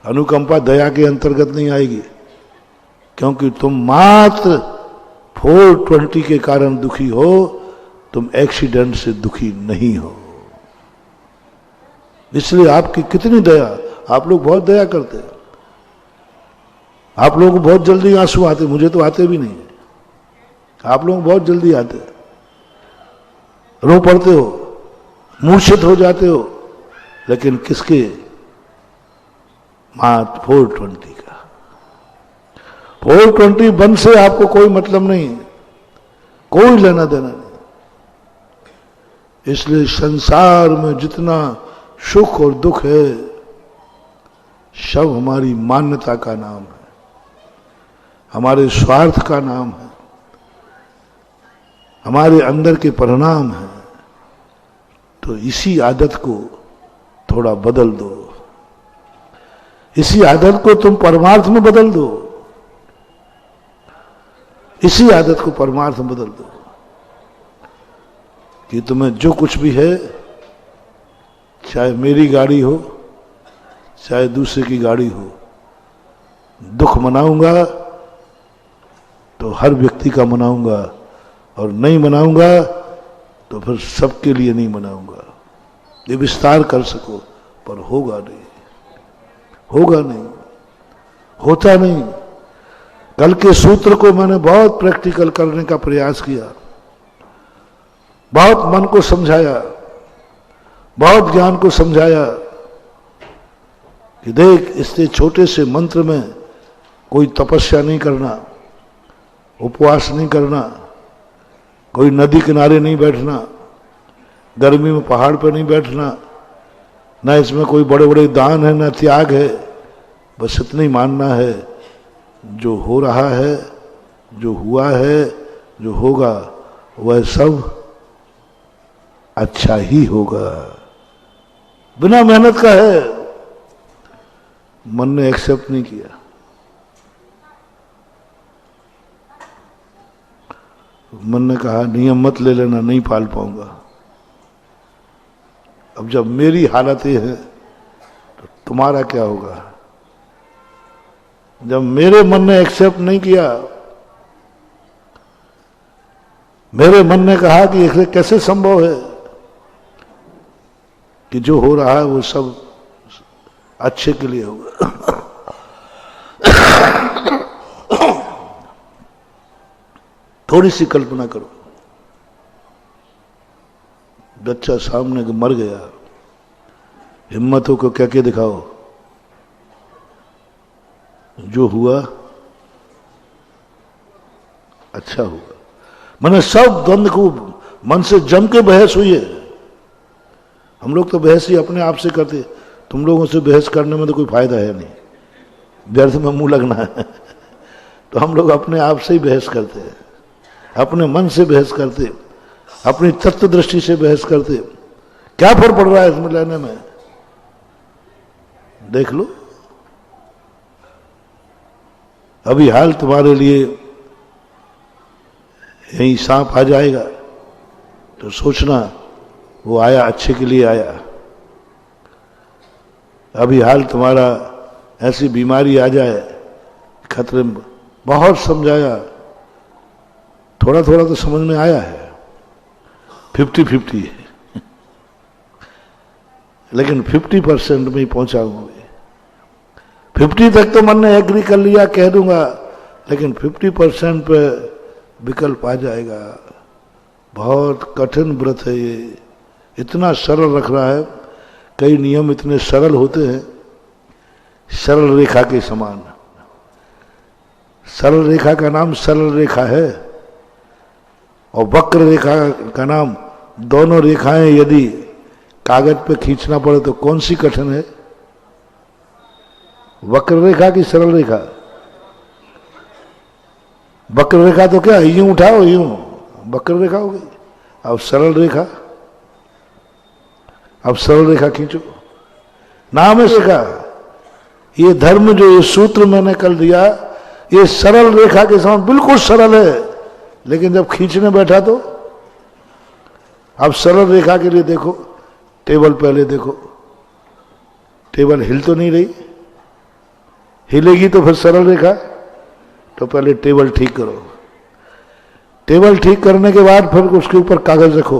अनुकंपा दया के अंतर्गत नहीं आएगी, क्योंकि तुम मात्र 420 के कारण दुखी हो, तुम एक्सीडेंट से दुखी नहीं हो। इसलिए आपकी कितनी दया, आप लोग बहुत दया करते हैं। आप लोगों को बहुत जल्दी आंसू आते, मुझे तो आते भी नहीं। आप लोग बहुत जल्दी आते, रो पड़ते हो, मूर्छित हो जाते हो, लेकिन किसके? मात्र 420 का। 420 बन से आपको कोई मतलब नहीं, कोई लेना देना नहीं। इसलिए संसार में जितना सुख और दुख है, सब हमारी मान्यता का नाम है, हमारे स्वार्थ का नाम है, हमारे अंदर के परिणाम है। तो इसी आदत को थोड़ा बदल दो, इसी आदत को तुम परमार्थ में बदल दो, इसी आदत को परमार्थ में बदल दो कि तुम्हें जो कुछ भी है, चाहे मेरी गाड़ी हो, चाहे दूसरे की गाड़ी हो, दुख मनाऊंगा तो हर व्यक्ति का मनाऊंगा, और नहीं मनाऊंगा तो फिर सबके लिए नहीं मनाऊंगा। ये विस्तार कर सको, पर होगा नहीं, होगा नहीं, होता नहीं। कल के सूत्र को मैंने बहुत प्रैक्टिकल करने का प्रयास किया, बहुत मन को समझाया, बहुत ज्ञान को समझाया कि देख, इससे छोटे से मंत्र में कोई तपस्या नहीं करना, उपवास नहीं करना, कोई नदी किनारे नहीं बैठना, गर्मी में पहाड़ पर नहीं बैठना, ना इसमें कोई बड़े बड़े दान है, ना त्याग है, बस इतना ही मानना है जो हो रहा है, जो हुआ है, जो होगा, वह सब अच्छा ही होगा, बिना मेहनत का है। मन ने एक्सेप्ट नहीं किया। मन ने कहा नियम मत ले लेना, नहीं पाल पाऊंगा। अब जब मेरी हालत ये है तो तुम्हारा क्या होगा? जब मेरे मन ने एक्सेप्ट नहीं किया, मेरे मन ने कहा कि ये कैसे संभव है कि जो हो रहा है वो सब अच्छे के लिए होगा। थोड़ी सी कल्पना करो, बच्चा सामने मर गया, हिम्मत हो को क्या क्या दिखाओ, जो हुआ अच्छा हुआ। मैंने सब द्वंद को मन से जम के बहस हुई है। हम लोग तो बहस ही अपने आप से करते, तुम लोगों से बहस करने में तो कोई फायदा है नहीं, व्यर्थ में मुंह लगना है। तो हम लोग अपने आप से ही बहस करते हैं, अपने मन से बहस करते, अपनी तत्व दृष्टि से बहस करते। क्या फर्क पड़ रहा है इसमें लेने में? देख लो, अभी हाल तुम्हारे लिए यही सांप आ जाएगा तो सोचना वो आया अच्छे के लिए आया। अभी हाल तुम्हारा ऐसी बीमारी आ जाए, खतरे में, बहुत समझाया, थोड़ा थोड़ा तो समझ में आया है, 50-50 है, लेकिन 50% में ही पहुंचा हूं। 50 तक तो मन ने एग्री कर लिया, कह दूंगा, लेकिन 50% पे विकल्प आ जाएगा। बहुत कठिन व्रत है ये, इतना सरल रख रहा है। कई नियम इतने सरल होते हैं, सरल रेखा के समान। सरल रेखा का नाम सरल रेखा है, और वक्र रेखा का नाम, दोनों रेखाएं यदि कागज पे खींचना पड़े तो कौन सी कठिन है? वक्र रेखा की सरल रेखा? वक्र रेखा तो क्या, यूं उठाओ यूं वक्र रेखा हो गई। अब सरल रेखा, अब सरल रेखा खींचो, नाम है रेखा। ये धर्म जो ये सूत्र मैंने कल दिया, ये सरल रेखा के समान बिल्कुल सरल है, लेकिन जब खींचने बैठा तो अब सरल रेखा के लिए देखो, टेबल पहले देखो, टेबल हिल तो नहीं रही, हिलेगी तो फिर सरल रेखा। तो पहले टेबल ठीक करो, टेबल ठीक करने के बाद फिर उसके ऊपर कागज रखो,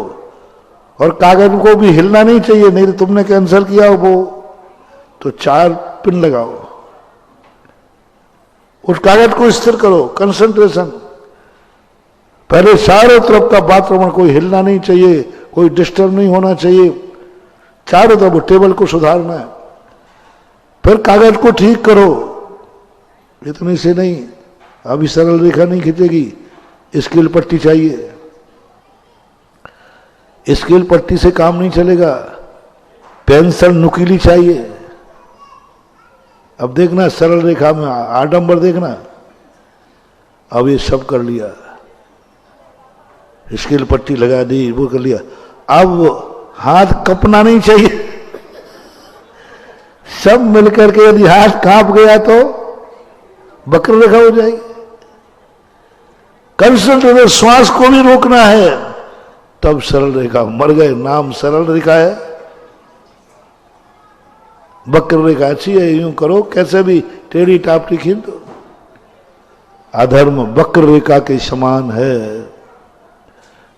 और कागज को भी हिलना नहीं चाहिए, नहीं तो तुमने कैंसिल किया वो, तो 4 पिन लगाओ, उस कागज को स्थिर करो, कंसंट्रेशन। पहले चारों तरफ का वातावरण, कोई हिलना नहीं चाहिए, कोई डिस्टर्ब नहीं होना चाहिए, चारों तरफ टेबल को सुधारना है। फिर कागज को ठीक करो, इतने से नहीं, अभी सरल रेखा नहीं खींचेगी, स्केल पट्टी चाहिए, स्केल पट्टी से काम नहीं चलेगा, पेंसिल नुकीली चाहिए। अब देखना सरल रेखा में आडंबर देखना। अब ये सब कर लिया, स्केल पट्टी लगा दी, वो कर लिया, अब हाथ कपना नहीं चाहिए। सब मिलकर के यदि हाथ कांप गया तो वक्र रेखा हो जाएगी। कंसंट्रेट, श्वास को भी रोकना है, तब सरल रेखा। मर गए, नाम सरल रेखा है, वक्र रेखा अच्छी है, यूं करो कैसे भी टेढ़ी टापटी खींच दो। अधर्म वक्र रेखा के समान है,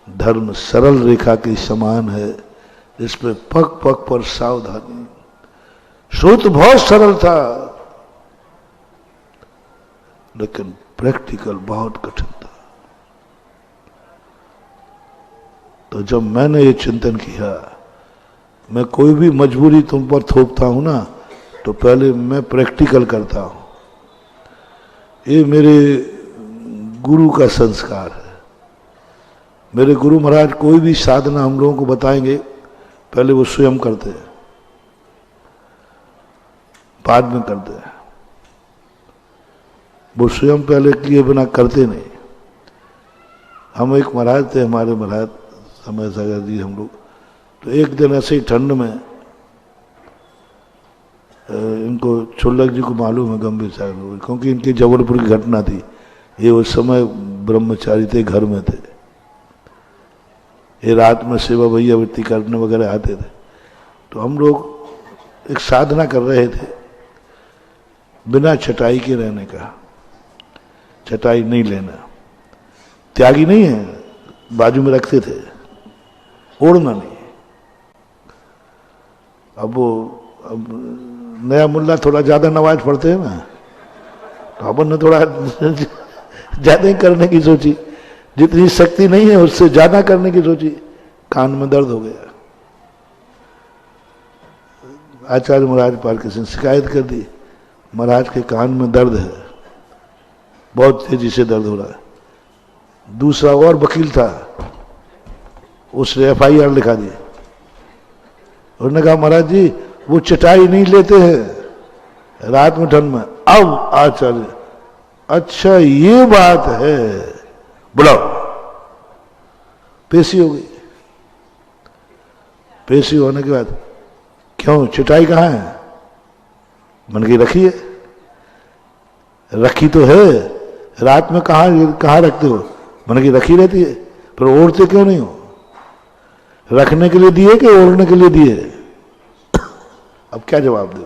धर्म सरल रेखा के समान है, इस पे पग पग पर सावधानी। श्रुत बहुत सरल था, लेकिन प्रैक्टिकल बहुत कठिन था। तो जब मैंने ये चिंतन किया, मैं कोई भी मजबूरी तुम पर थोपता हूं ना, तो पहले मैं प्रैक्टिकल करता हूं। ये मेरे गुरु का संस्कार है। मेरे गुरु महाराज कोई भी साधना हम लोगों को बताएंगे, पहले वो स्वयं करते हैं, बाद में करते हैं। वो स्वयं पहले किए बिना करते नहीं। हम एक महाराज थे, हमारे महाराज समय सागर जी, हम लोग तो एक दिन ऐसे ही ठंड में, इनको छुल्लक जी को मालूम है गंभीर सागर, क्योंकि इनकी जबलपुर की घटना थी। ये उस समय ब्रह्मचारी थे, घर में थे। ये रात में सेवा भैया वृत्ति करने वगैरह आते थे। तो हम लोग एक साधना कर रहे थे बिना चटाई के रहने का, चटाई नहीं लेना। त्यागी नहीं है, बाजू में रखते थे, ओढ़ना नहीं। अब नया मुल्ला थोड़ा ज्यादा नमाज पढ़ते हैं ना, तो अपन ने थोड़ा ज्यादा ही करने की सोची, जितनी शक्ति नहीं है उससे ज्यादा करने की सोची, कान में दर्द हो गया। आचार्य महाराज पाल किसी ने शिकायत कर दी, महाराज के कान में दर्द है, बहुत तेजी से दर्द हो रहा है। दूसरा और वकील था, उसने FIR लिखा दी। उन्होंने कहा महाराज जी वो चटाई नहीं लेते हैं रात में ठंड में। अब आचार्य, अच्छा ये बात है, बुलाओ। पेशी हो गई। पेशी होने के बाद, क्यों चटाई कहाँ है? मन की रखी है। रखी तो है, रात में कहाँ रखते हो? मन की रखी रहती है, पर ओढ़ते क्यों नहीं हो? रखने के लिए दिए कि ओढ़ने के लिए दिए? अब क्या जवाब दे?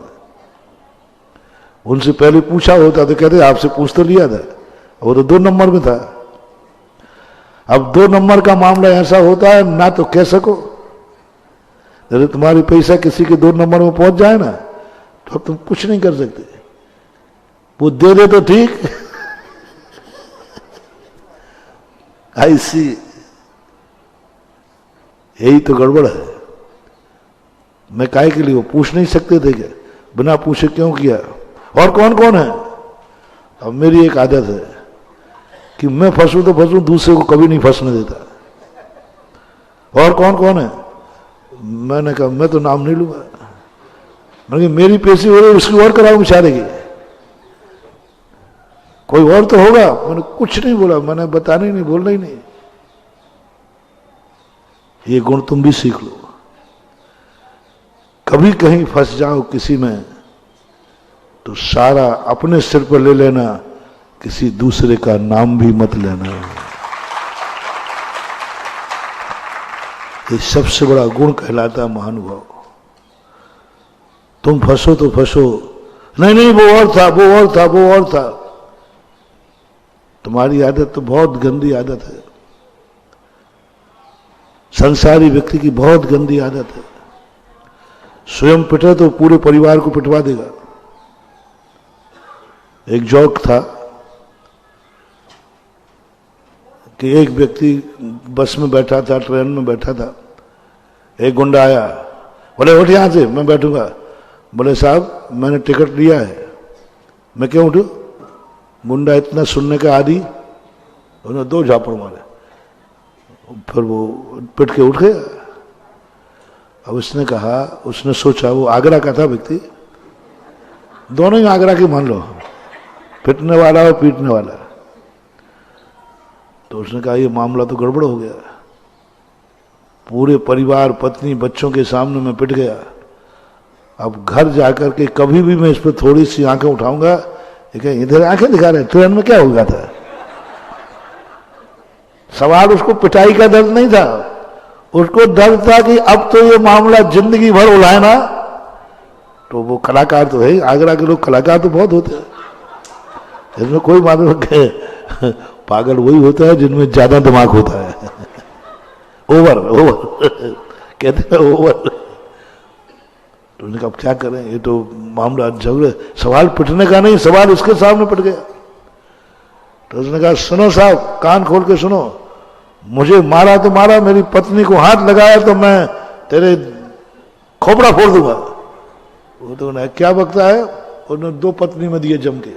उनसे पहले पूछा होता तो कहते आपसे पूछ तो लिया था, वो तो 2 नंबर में था। अब 2 नंबर का मामला ऐसा होता है ना, तो कह सको। यदि तुम्हारी पैसा किसी के 2 नंबर में पहुंच जाए ना, तो अब तुम कुछ नहीं कर सकते। वो दे दे तो ठीक। ऐसी यही तो गड़बड़ है। मैं काहे के लिए, वो पूछ नहीं सकते थे क्या? बिना पूछे क्यों किया? और कौन कौन है? अब मेरी एक आदत है कि मैं फंसूं तो फंसूं, दूसरे को कभी नहीं फंसने देता। और कौन कौन है? मैंने कहा मैं तो नाम नहीं लूंगा। मैंने कहा मेरी पेशी हो रही, उसकी और कराऊं बेचारे की, कोई और तो होगा। मैंने कुछ नहीं बोला, मैंने बताना ही नहीं, बोलना ही नहीं। ये गुण तुम भी सीख लो। कभी कहीं फंस जाओ किसी में, तो सारा अपने सिर पर ले लेना, किसी दूसरे का नाम भी मत लेना। ये सबसे बड़ा गुण कहलाता महानुभाव। तुम फंसो तो फंसो, नहीं नहीं वो और था, वो और था, वो और था। तुम्हारी आदत तो बहुत गंदी आदत है, संसारी व्यक्ति की बहुत गंदी आदत है। स्वयं पिटे तो पूरे परिवार को पिटवा देगा। एक जोक था कि एक व्यक्ति बस में बैठा था, ट्रेन में बैठा था, एक गुंडा आया, बोले उठ यहां से, मैं बैठूंगा। बोले साहब मैंने टिकट लिया है, मैं क्यों उठूं? गुंडा इतना सुनने का आदि, उन्होंने 2 झापड़ मारे, फिर वो पिट के उठ गया। अब उसने कहा, उसने सोचा, वो आगरा का था व्यक्ति, दोनों ही आगरा के मान लो, पिटने वाला और पीटने वाला। तो उसने कहा ये मामला तो गड़बड़ हो गया, पूरे परिवार, पत्नी, बच्चों के सामने मैं पिट गया। अब घर जाकर के कभी भी मैं इस पर थोड़ी सी आंखें उठाऊंगा, इधर आंखें दिखा रहे, ट्रेन में क्या हो गया था? सवाल उसको पिटाई का दर्द नहीं था, उसको डर था कि अब तो ये मामला जिंदगी भर उलाए ना। तो वो कलाकार तो है, आगरा के लोग कलाकार तो बहुत होते हैं, इसमें कोई मालूम है। पागल वही होता है जिनमें ज्यादा दिमाग होता है। ओवर कहते हैं ओवर। तो उन्होंने कहा क्या करें, ये तो मामला झगड़े, सवाल पिटने का नहीं, सवाल उसके सामने पिट गया। तो उसने कहा सुनो साहब, कान खोल के सुनो, मुझे मारा तो मारा, मेरी पत्नी को हाथ लगाया तो मैं तेरे खोपड़ा फोड़ दूंगा। वो तो उन्हें क्या बकता है, उन्होंने 2 पत्नी में दिए जम के।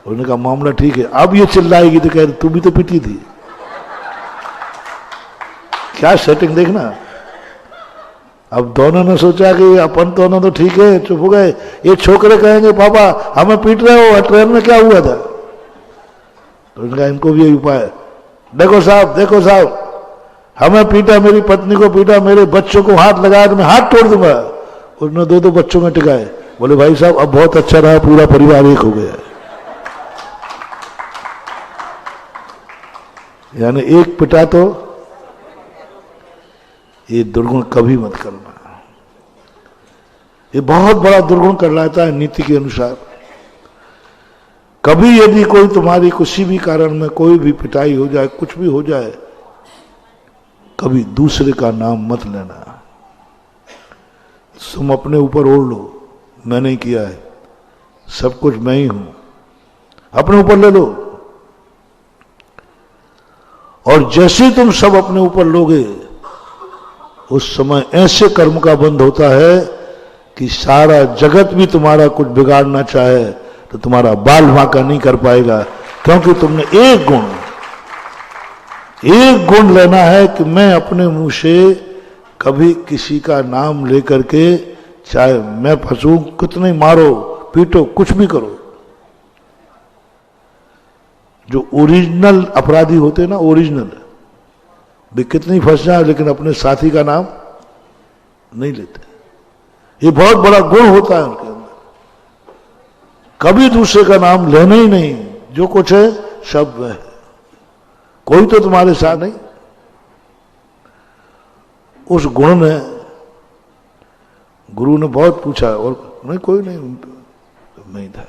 उन्होंने कहा मामला ठीक है, अब ये चिल्लाएगी तो कह तू भी तो पिटी थी। क्या सेटिंग देखना। अब दोनों ने सोचा कि अपन दोनों तो ठीक है, चुप हो गए। ये छोकरे कहेंगे पापा हमें पीट रहे हो, ट्रेन में क्या हुआ था? तो उनका इनको भी यही उपाय है, देखो साहब हमें पीटा, मेरी पत्नी को पीटा, मेरे बच्चों को हाथ लगाया तो मैं हाथ तोड़ दूंगा। उन्होंने दो बच्चों में टिकाए, बोले भाई साहब अब बहुत अच्छा रहा, पूरा परिवार एक हो गया। यानी एक पिटा तो ये दुर्गुण कभी मत करना, ये बहुत बड़ा दुर्गुण कर लाता है नीति के अनुसार। कभी यदि कोई तुम्हारी किसी भी कारण में कोई भी पिटाई हो जाए, कुछ भी हो जाए, कभी दूसरे का नाम मत लेना। तुम अपने ऊपर ओढ़ लो, मैं नहीं किया है, सब कुछ मैं ही हूं, अपने ऊपर ले लो। और जैसे तुम सब अपने ऊपर लोगे, उस समय ऐसे कर्म का बंध होता है कि सारा जगत भी तुम्हारा कुछ बिगाड़ना चाहे तो तुम्हारा बाल वाका नहीं कर पाएगा, क्योंकि तुमने एक गुण लेना है कि मैं अपने मुंह से कभी किसी का नाम लेकर के, चाहे मैं फंसू, कितने मारो पीटो कुछ भी करो। जो ओरिजिनल अपराधी होते हैं ना, ओरिजिनल, वे कितनी फंस जाए लेकिन अपने साथी का नाम नहीं लेते। ये बहुत बड़ा गुण होता है उनके अंदर, कभी दूसरे का नाम लेना ही नहीं, जो कुछ है सब वह है, कोई तो तुम्हारे साथ नहीं। उस गुण ने गुरु ने बहुत पूछा और नहीं, कोई नहीं था।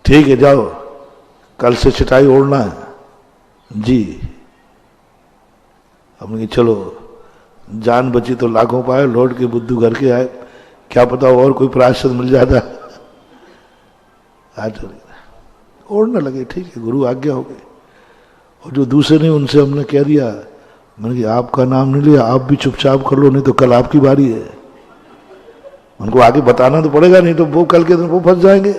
ठीक है जाओ, कल से चटाई ओढ़ना है जी। हमने चलो, जान बची तो लाखों पाए, लौट के बुद्धू घर के आए, क्या पता और कोई प्रायश्चित मिल जाता। आज ओढ़ने लगे, ठीक है गुरु आज्ञा हो गई। और जो दूसरे ने उनसे हमने कह दिया, मैंने कहा आपका नाम नहीं लिया, आप भी चुपचाप कर लो, नहीं तो कल आपकी बारी है। उनको आगे बताना तो पड़ेगा, नहीं तो वो कल के दिन वो फंस जाएंगे।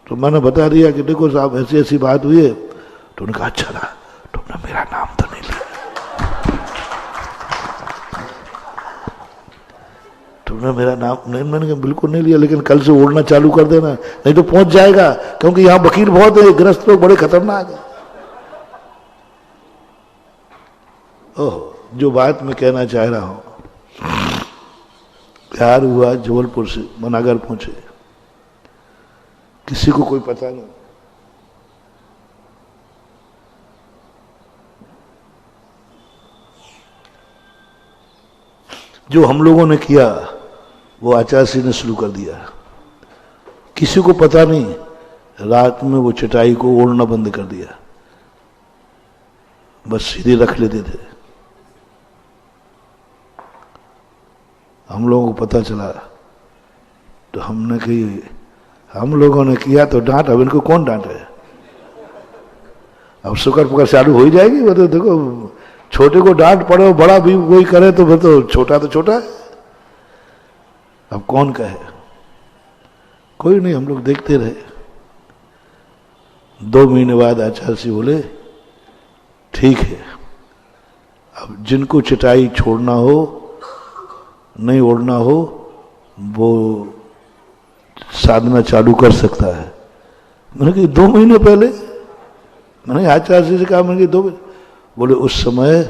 तो मैंने बता दिया कि देखो साहब ऐसी ऐसी बात हुई है। तो उन्होंने कहा अच्छा रहा, तुमने मेरा नाम तो नहीं लिया, तुमने मेरा नाम नहीं, मैंने कहा बिल्कुल नहीं लिया, लेकिन कल से ओढ़ना चालू कर देना, नहीं तो पहुंच जाएगा, क्योंकि यहां वकील बहुत है, ग्रस्त लोग बड़े खतरनाक है। ओह, जो बात मैं कहना चाह रहा हूं, प्यार हुआ जबलपुर से मनागर पहुंचे, किसी को कोई पता नहीं। जो हम लोगों ने किया वो आचार्य ने शुरू कर दिया, किसी को पता नहीं। रात में वो चटाई को ओढ़ना बंद कर दिया, बस सीधे रख लेते थे। हम लोगों को पता चला तो हमने कही, हम लोगों ने किया तो डांट, अब इनको कौन डांटे? अब शुक्र पुकार चालू हो ही जाएगी। वो तो देखो, छोटे को डांट पड़े, बड़ा भी वही करे तो फिर तो छोटा है। अब कौन कहे, कोई नहीं, हम लोग देखते रहे। 2 महीने बाद आचार्य जी बोले ठीक है, अब जिनको चटाई छोड़ना हो, नहीं ओढ़ना हो, वो साधना चालू कर सकता है। मैंने कहा 2 महीने पहले, मैंने आचार्य जी से कहा, मैंने कहा 2 महीने, बोले उस समय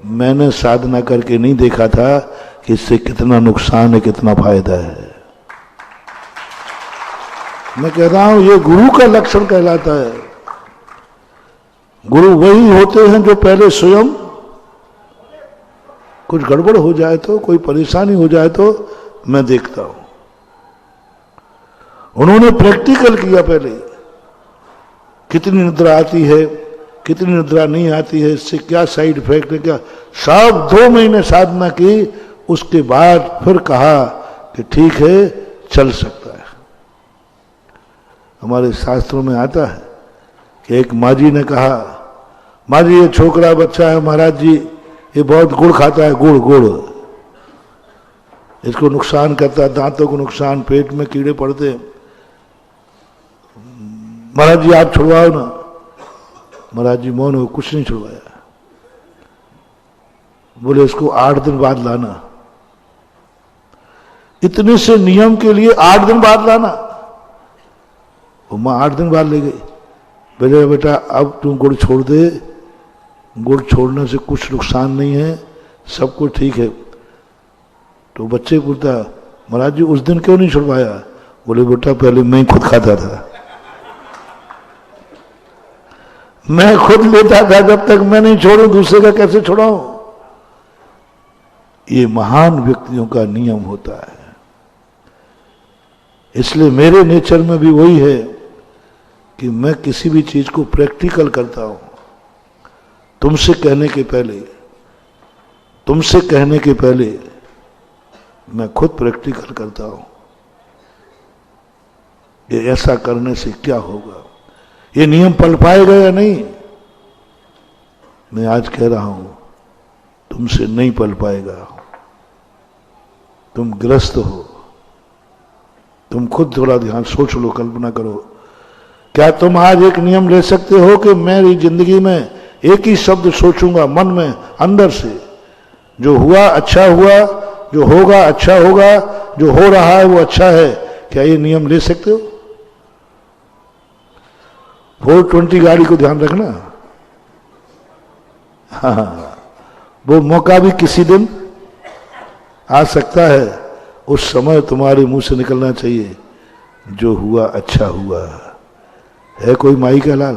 मैंने साधना करके नहीं देखा था कि इससे कितना नुकसान है, कितना फायदा है। मैं कह रहा हूं ये गुरु का लक्षण कहलाता है। गुरु वही होते हैं जो पहले स्वयं कुछ गड़बड़ हो जाए तो, कोई परेशानी हो जाए तो मैं देखता हूं। उन्होंने प्रैक्टिकल किया पहले, कितनी निद्रा आती है, कितनी निद्रा नहीं आती है, इससे क्या साइड इफेक्ट है, क्या सब 2 महीने साधना की। उसके बाद फिर कहा कि ठीक है चल सकता है। हमारे शास्त्रों में आता है कि एक माँ जी ने कहा, माँ जी ये छोकरा बच्चा है महाराज जी, ये बहुत गुड़ खाता है, गुड़ इसको नुकसान करता है, दांतों को नुकसान, पेट में कीड़े पड़ते हैं, महाराज जी आप छुड़वाओ ना। महाराज जी मौन हो, कुछ नहीं छुड़वाया। बोले इसको 8 दिन बाद लाना। इतने से नियम के लिए 8 दिन बाद लाना। वो मां 8 दिन बाद ले गई। बोले बेटा अब तुम गुड़ छोड़ दे, गुड़ छोड़ने से कुछ नुकसान नहीं है, सब कुछ ठीक है। तो बच्चे पूछता महाराज जी उस दिन क्यों नहीं छुड़वाया? बोले बेटा पहले मैं खुद खाता था, मैं खुद लेता था, जब तक मैं नहीं छोड़ू दूसरे का कैसे छुड़ाऊं? ये महान व्यक्तियों का नियम होता है। इसलिए मेरे नेचर में भी वही है कि मैं किसी भी चीज को प्रैक्टिकल करता हूं। तुमसे कहने के पहले मैं खुद प्रैक्टिकल करता हूं। ये ऐसा करने से क्या होगा, ये नियम पल पाएगा या नहीं? मैं आज कह रहा हूं तुमसे नहीं पल पाएगा। तुम ग्रस्त हो, तुम खुद थोड़ा ध्यान सोच लो, कल्पना करो। क्या तुम आज एक नियम ले सकते हो कि मेरी जिंदगी में एक ही शब्द सोचूंगा मन में अंदर से, जो हुआ अच्छा हुआ, जो होगा अच्छा होगा, जो हो रहा है वो अच्छा है? क्या ये नियम ले सकते हो? 420 गाड़ी को ध्यान रखना। हाँ, वो मौका भी किसी दिन आ सकता है। उस समय तुम्हारे मुंह से निकलना चाहिए जो हुआ अच्छा हुआ। है कोई माई का लाल?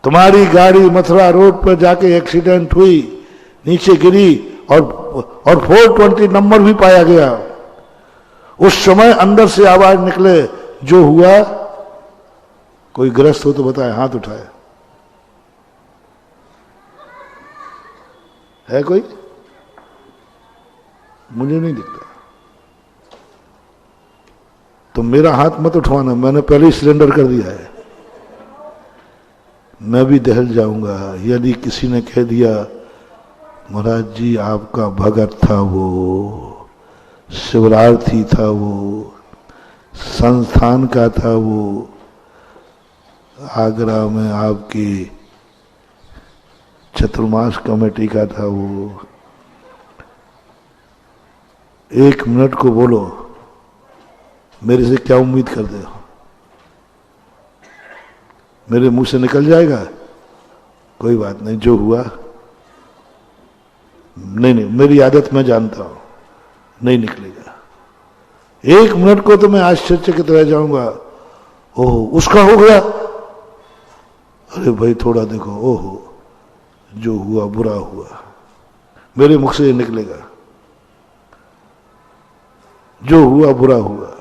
तुम्हारी गाड़ी मथुरा रोड पर जाके एक्सीडेंट हुई, नीचे गिरी और 420 नंबर भी पाया गया। उस समय अंदर से आवाज निकले जो हुआ। कोई ग्रस्त हो तो बताए, हाथ उठाए। है कोई? मुझे नहीं दिखता। तो मेरा हाथ मत उठवाना, मैंने पहले ही सिलेंडर कर दिया है। मैं भी दहल जाऊंगा यदि किसी ने कह दिया महाराज जी आपका भगत था, वो शिवरार्थी था, वो संस्थान का था, वो आगरा में आपकी चतुर्मास कमेटी का था, वो 1 मिनट को बोलो मेरे से क्या उम्मीद करते हो? मेरे मुंह से निकल जाएगा? कोई बात नहीं, जो हुआ। नहीं, मेरी आदत मैं जानता हूं, नहीं निकलेगा। 1 मिनट को तो मैं आश्चर्यचकित रह जाऊंगा। ओहो उसका हो गया। अरे भाई थोड़ा देखो, ओहो जो हुआ बुरा हुआ। मेरे मुख से ये निकलेगा जो हुआ बुरा हुआ।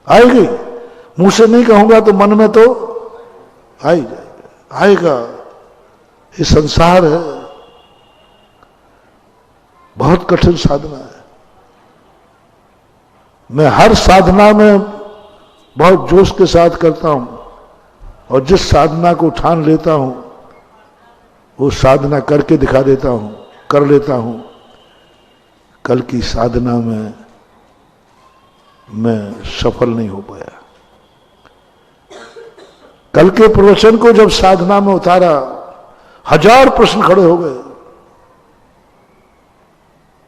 आएगी, मुंह से नहीं कहूंगा तो मन में तो आ ही जाएगा, आएगा। ये संसार है, बहुत कठिन साधना है। मैं हर साधना में बहुत जोश के साथ करता हूं, और जिस साधना को ठान लेता हूं वो साधना करके दिखा देता हूं, कर लेता हूं। कल की साधना में मैं सफल नहीं हो पाया। कल के प्रवचन को जब साधना में उतारा, 1000 प्रश्न खड़े हो गए,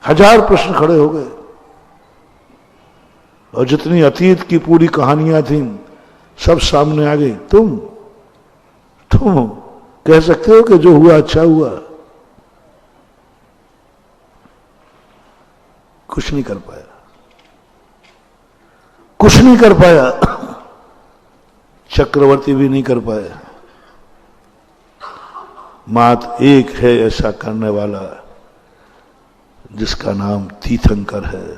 1000 प्रश्न खड़े हो गए। और जितनी अतीत की पूरी कहानियां थीं सब सामने आ गई। तुम कह सकते हो कि जो हुआ अच्छा हुआ? कुछ नहीं कर पाया, कुछ नहीं कर पाया। चक्रवर्ती भी नहीं कर पाया। मात्र एक है ऐसा करने वाला, जिसका नाम तीर्थंकर है,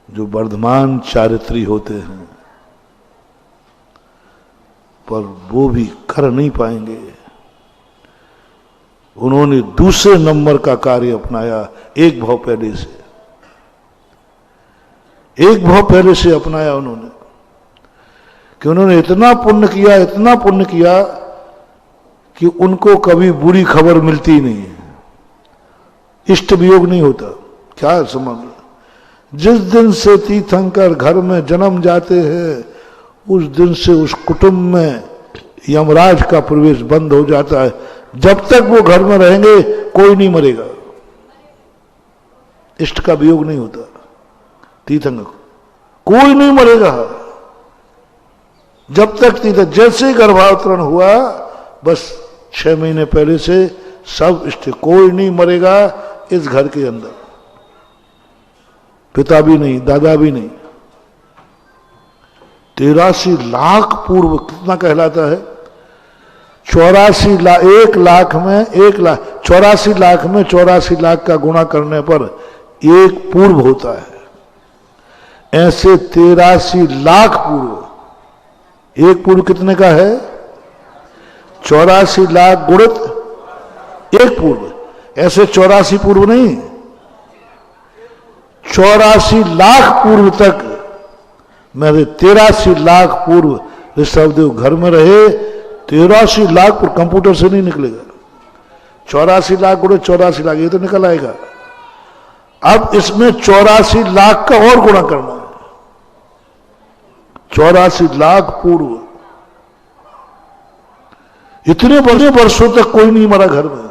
जो वर्धमान चारित्री होते हैं, पर वो भी कर नहीं पाएंगे। उन्होंने दूसरे नंबर का कार्य अपनाया, एक भाव पहले से, एक भाव पहले से अपनाया उन्होंने, कि उन्होंने इतना पुण्य किया, इतना पुण्य किया कि उनको कभी बुरी खबर मिलती नहीं है, इष्ट वियोग नहीं होता। क्या समझ? जिस दिन से तीर्थंकर घर में जन्म जाते हैं उस दिन से उस कुटुंब में यमराज का प्रवेश बंद हो जाता है। जब तक वो घर में रहेंगे कोई नहीं मरेगा, इष्ट का वियोग नहीं होता। तीर्थंकर कोई नहीं मरेगा जब तक तीर्थंकर, जैसे गर्भावतरण हुआ बस 6 महीने पहले से सब इष्ट, कोई नहीं मरेगा इस घर के अंदर, पिता भी नहीं, दादा भी नहीं। 83 लाख पूर्व कितना कहलाता है? 84 लाख, 1 लाख में 1 लाख, 84 लाख में 84 लाख का गुणा करने पर 1 पूर्व होता है। ऐसे 83 लाख पूर्व, 1 पूर्व कितने का है? 84 लाख गुणित 1 पूर्व, ऐसे 84 पूर्व नहीं, 84 लाख पूर्व तक, मेरे 83 लाख पूर्व ऋषभदेव घर में रहे। 83 लाख पर कंप्यूटर से नहीं निकलेगा, 84 लाख गुणे 84 लाख, ये तो निकल आएगा। अब इसमें 84 लाख का और गुणा करना है, 84 लाख पूर्व। इतने बड़े वर्षों तक कोई नहीं मरा घर में,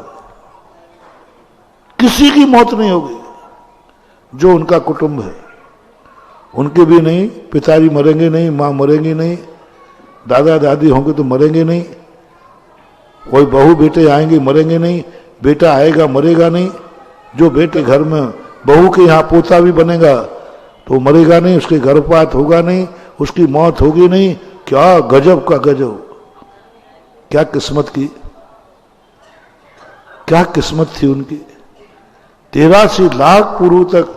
किसी की मौत नहीं होगी। जो उनका कुटुंब है उनके भी नहीं, पिताजी मरेंगे नहीं, मां मरेंगी नहीं, दादा दादी होंगे तो मरेंगे नहीं, कोई बहू बेटे आएंगे मरेंगे नहीं, बेटा आएगा मरेगा नहीं। जो बेटे घर में बहू के यहाँ पोता भी बनेगा तो मरेगा नहीं, उसके गर्भपात होगा नहीं, उसकी मौत होगी नहीं। क्या गजब का गजब, क्या किस्मत की, क्या किस्मत थी उनकी। 83 लाख पूर्व तक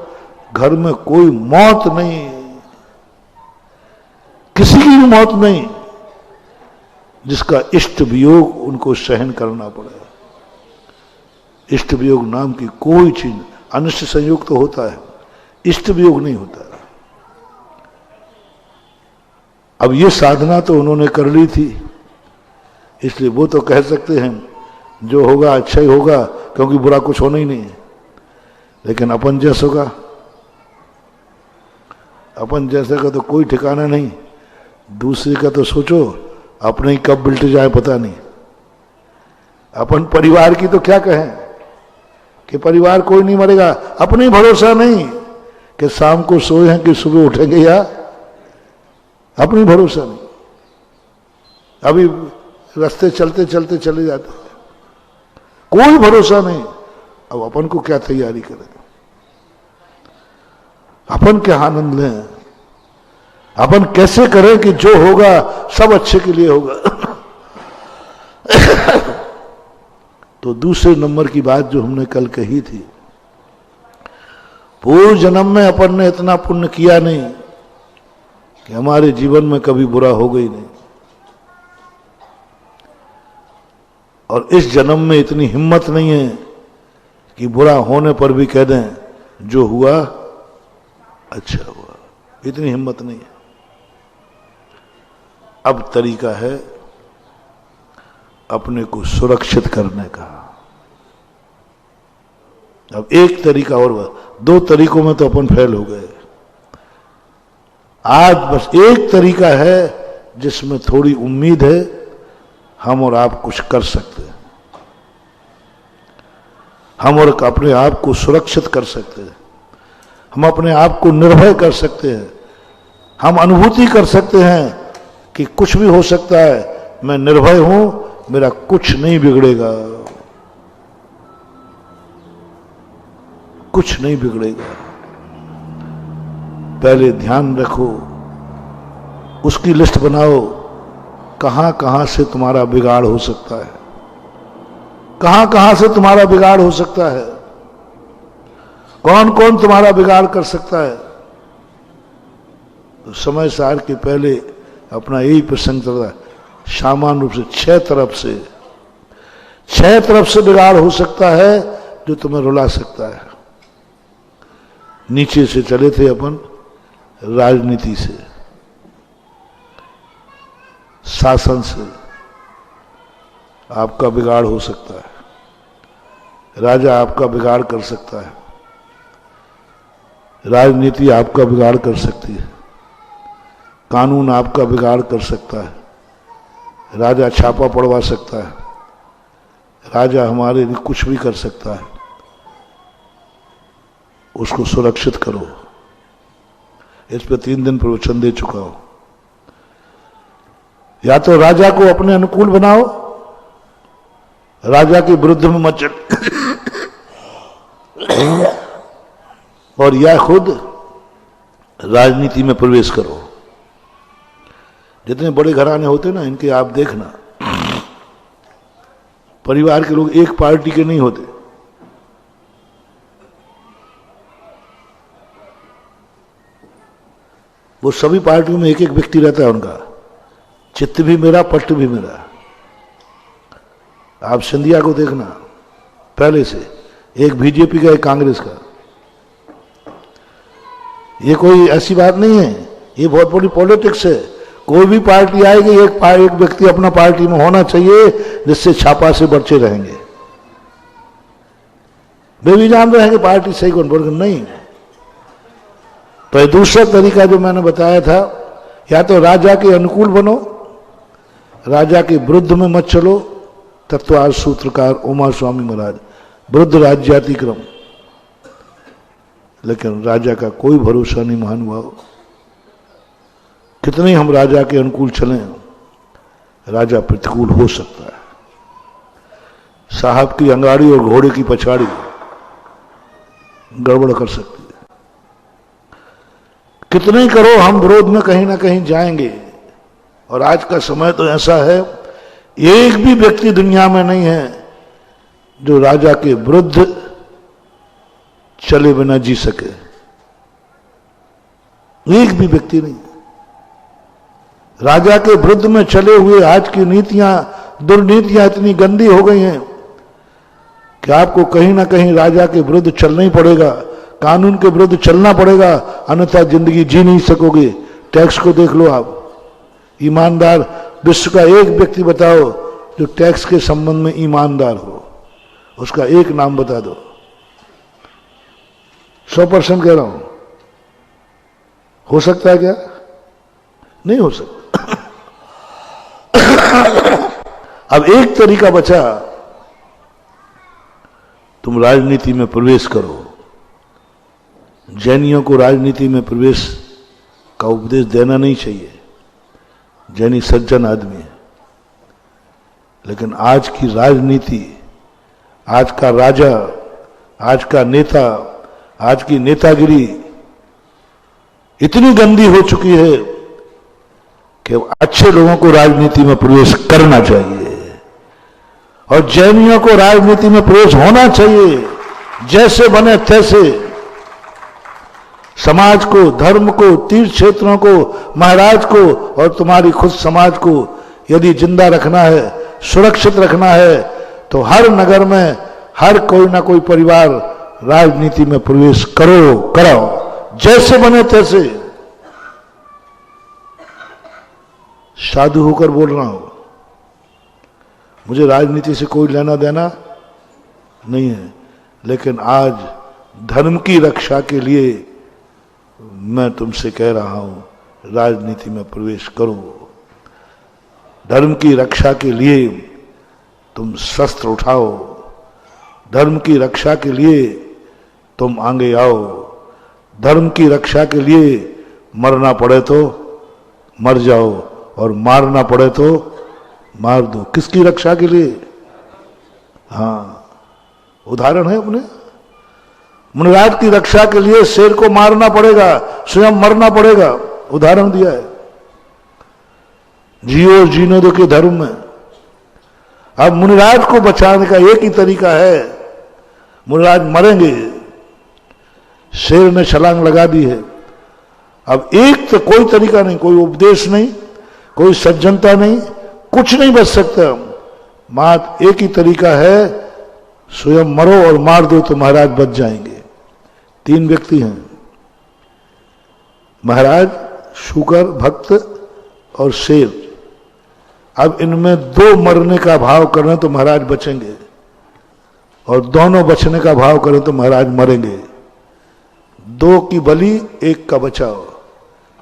घर में कोई मौत नहीं, किसी की भी मौत नहीं जिसका इष्ट वियोग उनको सहन करना पड़े। इष्ट वियोग नाम की कोई चीज, अनिष्ट संयोग तो होता है, इष्ट वियोग नहीं होता। अब ये साधना तो उन्होंने कर ली थी, इसलिए वो तो कह सकते हैं जो होगा अच्छा ही होगा, क्योंकि बुरा कुछ होना ही नहीं है। लेकिन अपन जैसों का, अपन जैसे का तो कोई ठिकाना नहीं, दूसरे का तो सोचो, अपने ही कब बिल्ट जाए पता नहीं। अपन परिवार की तो क्या कहें कि परिवार कोई नहीं मरेगा, अपने ही भरोसा नहीं कि शाम को सोए हैं कि सुबह उठेंगे, या अपनी भरोसा नहीं। अभी रास्ते चलते चलते चले जाते हैं, कोई भरोसा नहीं। अब अपन को क्या तैयारी करें, अपन क्या आनंद लें, अपन कैसे करें कि जो होगा सब अच्छे के लिए होगा। तो दूसरे नंबर की बात जो हमने कल कही थी, पूर्व जन्म में अपन ने इतना पुण्य किया नहीं कि हमारे जीवन में कभी बुरा हो गई नहीं, और इस जन्म में इतनी हिम्मत नहीं है कि बुरा होने पर भी कह दें जो हुआ अच्छा हुआ, इतनी हिम्मत नहीं है। अब तरीका है अपने को सुरक्षित करने का। अब एक तरीका और, 2 तरीकों में तो अपन फेल हो गए। आज बस एक तरीका है जिसमें थोड़ी उम्मीद है, हम और आप कुछ कर सकते हैं, हम और अपने आप को सुरक्षित कर सकते हैं, हम अपने आप को निर्भय कर सकते हैं, हम अनुभूति कर सकते हैं कि कुछ भी हो सकता है, मैं निर्भय हूं, मेरा कुछ नहीं बिगड़ेगा, कुछ नहीं बिगड़ेगा। पहले ध्यान रखो, उसकी लिस्ट बनाओ, कहां कहां से तुम्हारा बिगाड़ हो सकता है, कहां कहां से तुम्हारा बिगाड़ हो सकता है, कौन कौन तुम्हारा बिगाड़ कर सकता है। तो समय सार के पहले अपना यही प्रसंग चल रहा है, सामान्य रूप से 6 तरफ से बिगाड़ हो सकता है जो तुम्हें रुला सकता है। नीचे से चले थे अपन, राजनीति से, शासन से आपका बिगाड़ हो सकता है, राजा आपका बिगाड़ कर सकता है, राजनीति आपका बिगाड़ कर सकती है, कानून आपका बिगाड़ कर सकता है, राजा छापा पड़वा सकता है, राजा हमारे लिए कुछ भी कर सकता है, उसको सुरक्षित करो। इस पे 3 दिन प्रवचन दे चुका हूं। या तो राजा को अपने अनुकूल बनाओ, राजा के विरुद्ध में मत चल और या खुद राजनीति में प्रवेश करो। जितने बड़े घराने होते ना, इनके आप देखना, परिवार के लोग एक पार्टी के नहीं होते। वो सभी पार्टियों में एक एक व्यक्ति रहता है उनका, चित्त भी मेरा, पट्ट भी मेरा। आप सिंधिया को देखना, पहले से एक बीजेपी का, एक कांग्रेस का। ये कोई ऐसी बात नहीं है, ये बहुत बड़ी पॉलिटिक्स है। कोई भी पार्टी आएगी, एक व्यक्ति अपना पार्टी में होना चाहिए जिससे छापा से बचे रहेंगे। वे भी जान रहे हैं कि पार्टी सही कौन बोल नहीं। तो ये दूसरा तरीका जो मैंने बताया था, या तो राजा के अनुकूल बनो, राजा के विरुद्ध में मत चलो। तत्वार सूत्रकार उमा स्वामी महाराज, विरुद्ध राज्यातिक्रम। लेकिन राजा का कोई भरोसा नहीं महानुभाव। कितने हम राजा के अनुकूल चलें, राजा प्रतिकूल हो सकता है। साहब की अंगाड़ी और घोड़े की पछाड़ी गड़बड़ कर सकती है। कितने ही करो, हम विरोध में कहीं ना कहीं जाएंगे। और आज का समय तो ऐसा है, एक भी व्यक्ति दुनिया में नहीं है जो राजा के विरुद्ध चले बिना जी सके। एक भी व्यक्ति नहीं। राजा के विरुद्ध में चले हुए आज की नीतियां, दुर्नीतियां इतनी गंदी हो गई हैं कि आपको कहीं ना कहीं राजा के विरुद्ध चलना ही पड़ेगा, कानून के विरुद्ध चलना पड़ेगा, अन्यथा जिंदगी जी नहीं सकोगे। टैक्स को देख लो आप, ईमानदार विश्व का एक व्यक्ति बताओ जो टैक्स के संबंध में ईमानदार हो, उसका एक नाम बता दो। 100% कह रहा हूं। हो सकता है क्या? नहीं हो सकता। अब एक तरीका बचा, तुम राजनीति में प्रवेश करो। जैनियों को राजनीति में प्रवेश का उपदेश देना नहीं चाहिए, जैनी सज्जन आदमी है। लेकिन आज की राजनीति, आज का राजा, आज का नेता, आज की नेतागिरी इतनी गंदी हो चुकी है कि अच्छे लोगों को राजनीति में प्रवेश करना चाहिए और जैनियों को राजनीति में प्रवेश होना चाहिए, जैसे बने तैसे। समाज को, धर्म को, तीर्थ क्षेत्रों को, महाराज को और तुम्हारी खुद समाज को यदि जिंदा रखना है, सुरक्षित रखना है, तो हर नगर में हर कोई ना कोई परिवार राजनीति में प्रवेश कराओ, जैसे बने तैसे। साधु होकर बोल रहा हूं, मुझे राजनीति से कोई लेना देना नहीं है, लेकिन आज धर्म की रक्षा के लिए मैं तुमसे कह रहा हूं, राजनीति में प्रवेश करो। धर्म की रक्षा के लिए तुम शस्त्र उठाओ, धर्म की रक्षा के लिए तुम आगे आओ, धर्म की रक्षा के लिए मरना पड़े तो मर जाओ और मारना पड़े तो मार दो। किसकी रक्षा के लिए? हाँ, उदाहरण है अपने। मुनिराज की रक्षा के लिए शेर को मारना पड़ेगा, स्वयं मरना पड़ेगा, उदाहरण दिया है। जियो जीने दो के धर्म में। अब मुनिराज को बचाने का एक ही तरीका है, मुनिराज मरेंगे, शेर ने छलांग लगा दी है। अब एक तो कोई तरीका नहीं, कोई उपदेश नहीं, कोई सज्जनता नहीं, कुछ नहीं बच सकता। मात्र एक ही तरीका है, स्वयं मरो और मार दो तो महाराज बच जाएंगे। 3 व्यक्ति हैं, महाराज, शुकर भक्त और शेर। अब इनमें 2 मरने का भाव करें तो महाराज बचेंगे और दोनों बचने का भाव करें तो महाराज मरेंगे। 2 की बलि 1 का बचाओ,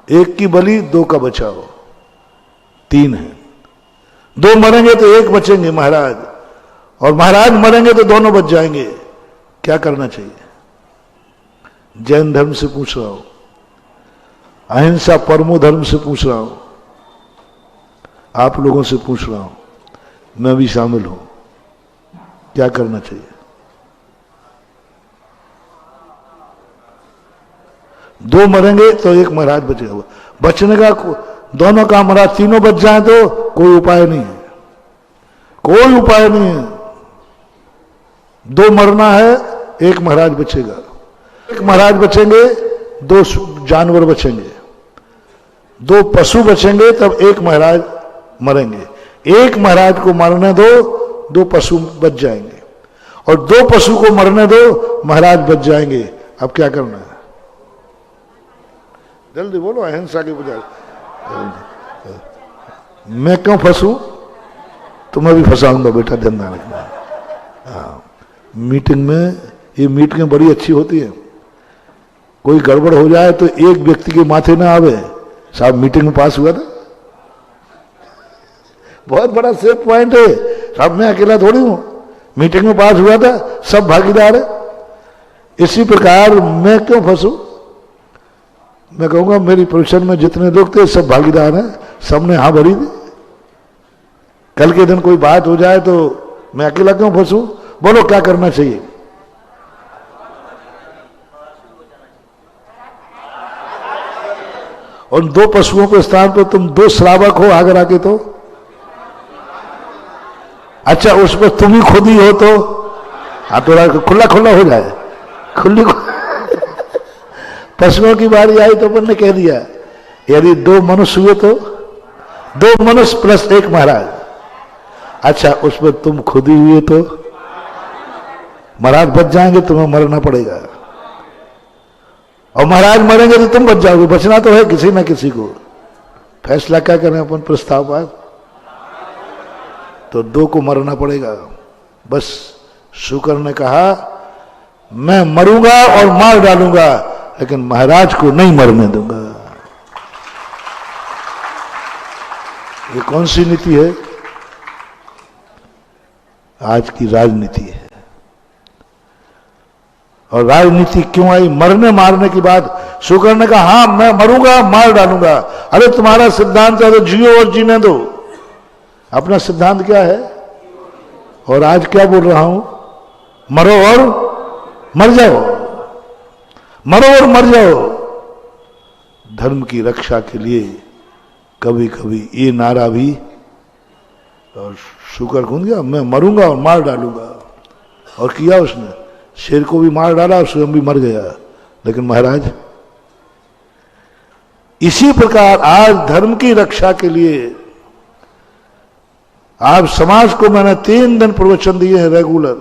1 की बलि 2 का बचाओ। 3 है, 2 मरेंगे तो 1 बचेंगे महाराज, और महाराज मरेंगे तो दोनों बच जाएंगे, क्या करना चाहिए? जैन धर्म से पूछ रहा हूं, अहिंसा परमो धर्म से पूछ रहा हूं, आप लोगों से पूछ रहा हूं, मैं भी शामिल हूं, क्या करना चाहिए? दो मरेंगे तो एक महाराज बचेगा, बचने का दोनों का महाराज तीनों बच जाए तो कोई उपाय नहीं है, कोई उपाय नहीं है। दो मरना है, एक महाराज बचेगा, एक महाराज बचेंगे, दो जानवर बचेंगे, दो पशु बचेंगे, तब एक महाराज मरेंगे। एक महाराज को मरने दो, दो पशु बच जाएंगे, और दो पशु को मरने दो, महाराज बच जाएंगे। अब क्या करना है? जल्दी बोलो, अहिंसा के बजाय। मैं क्यों फंसू? तुम्हें भी फंसाऊंगा बेटा, ध्यान रखना। हाँ, मीटिंग में, ये मीटिंग बड़ी अच्छी होती है, कोई गड़बड़ हो जाए तो एक व्यक्ति के माथे ना आवे, साहब मीटिंग में पास हुआ था, बहुत बड़ा सेफ पॉइंट है साहब, मैं अकेला थोड़ी हूं, मीटिंग में पास हुआ था, सब भागीदार है। इसी प्रकार मैं क्यों फंसू? मैं कहूंगा मेरी प्रोफेशन में जितने लोग थे सब भागीदार हैं, सबने हाँ भरी थी। कल के दिन कोई बात हो जाए तो मैं अकेला क्यों फंसू? बोलो क्या करना चाहिए? और दो पशुओं के स्थान पर तुम दो श्रावक हो आगर आके तो, अच्छा उसमें तुम ही खुद ही हो तो, हाँ थोड़ा खुला खुला हो जाए, खुली पशुओं की बारी आई तो अपन ने कह दिया यदि दो मनुष्य हुए तो, दो मनुष्य प्लस एक महाराज, अच्छा उसमें तुम खुद ही हुए तो महाराज बच जाएंगे, तुम्हें मरना पड़ेगा, और महाराज मरेंगे तो तुम बच जाओगे, बचना तो है किसी ना किसी को। फैसला क्या करें अपन? प्रस्ताव पास, तो दो को मरना पड़ेगा। बस शुक्र ने कहा मैं मरूंगा और मार डालूंगा, लेकिन महाराज को नहीं मरने दूंगा। ये कौन सी नीति है? आज की राजनीति है। और राजनीति क्यों आई? मरने मारने की बात। शुक्र ने कहा हाँ मैं मरूंगा मार डालूंगा। अरे तुम्हारा सिद्धांत है तो जियो और जीने दो, अपना सिद्धांत क्या है? और आज क्या बोल रहा हूं? मरो और मर जाओ, मरो और मर जाओ। धर्म की रक्षा के लिए कभी कभी ये नारा भी, और शुक्र कौन गया, मैं मरूंगा और मार डालूंगा, और किया उसने, शेर को भी मार डाला और स्वयं भी मर गया। लेकिन महाराज इसी प्रकार आज धर्म की रक्षा के लिए आप समाज को, मैंने 3 दिन प्रवचन दिए हैं रेगुलर,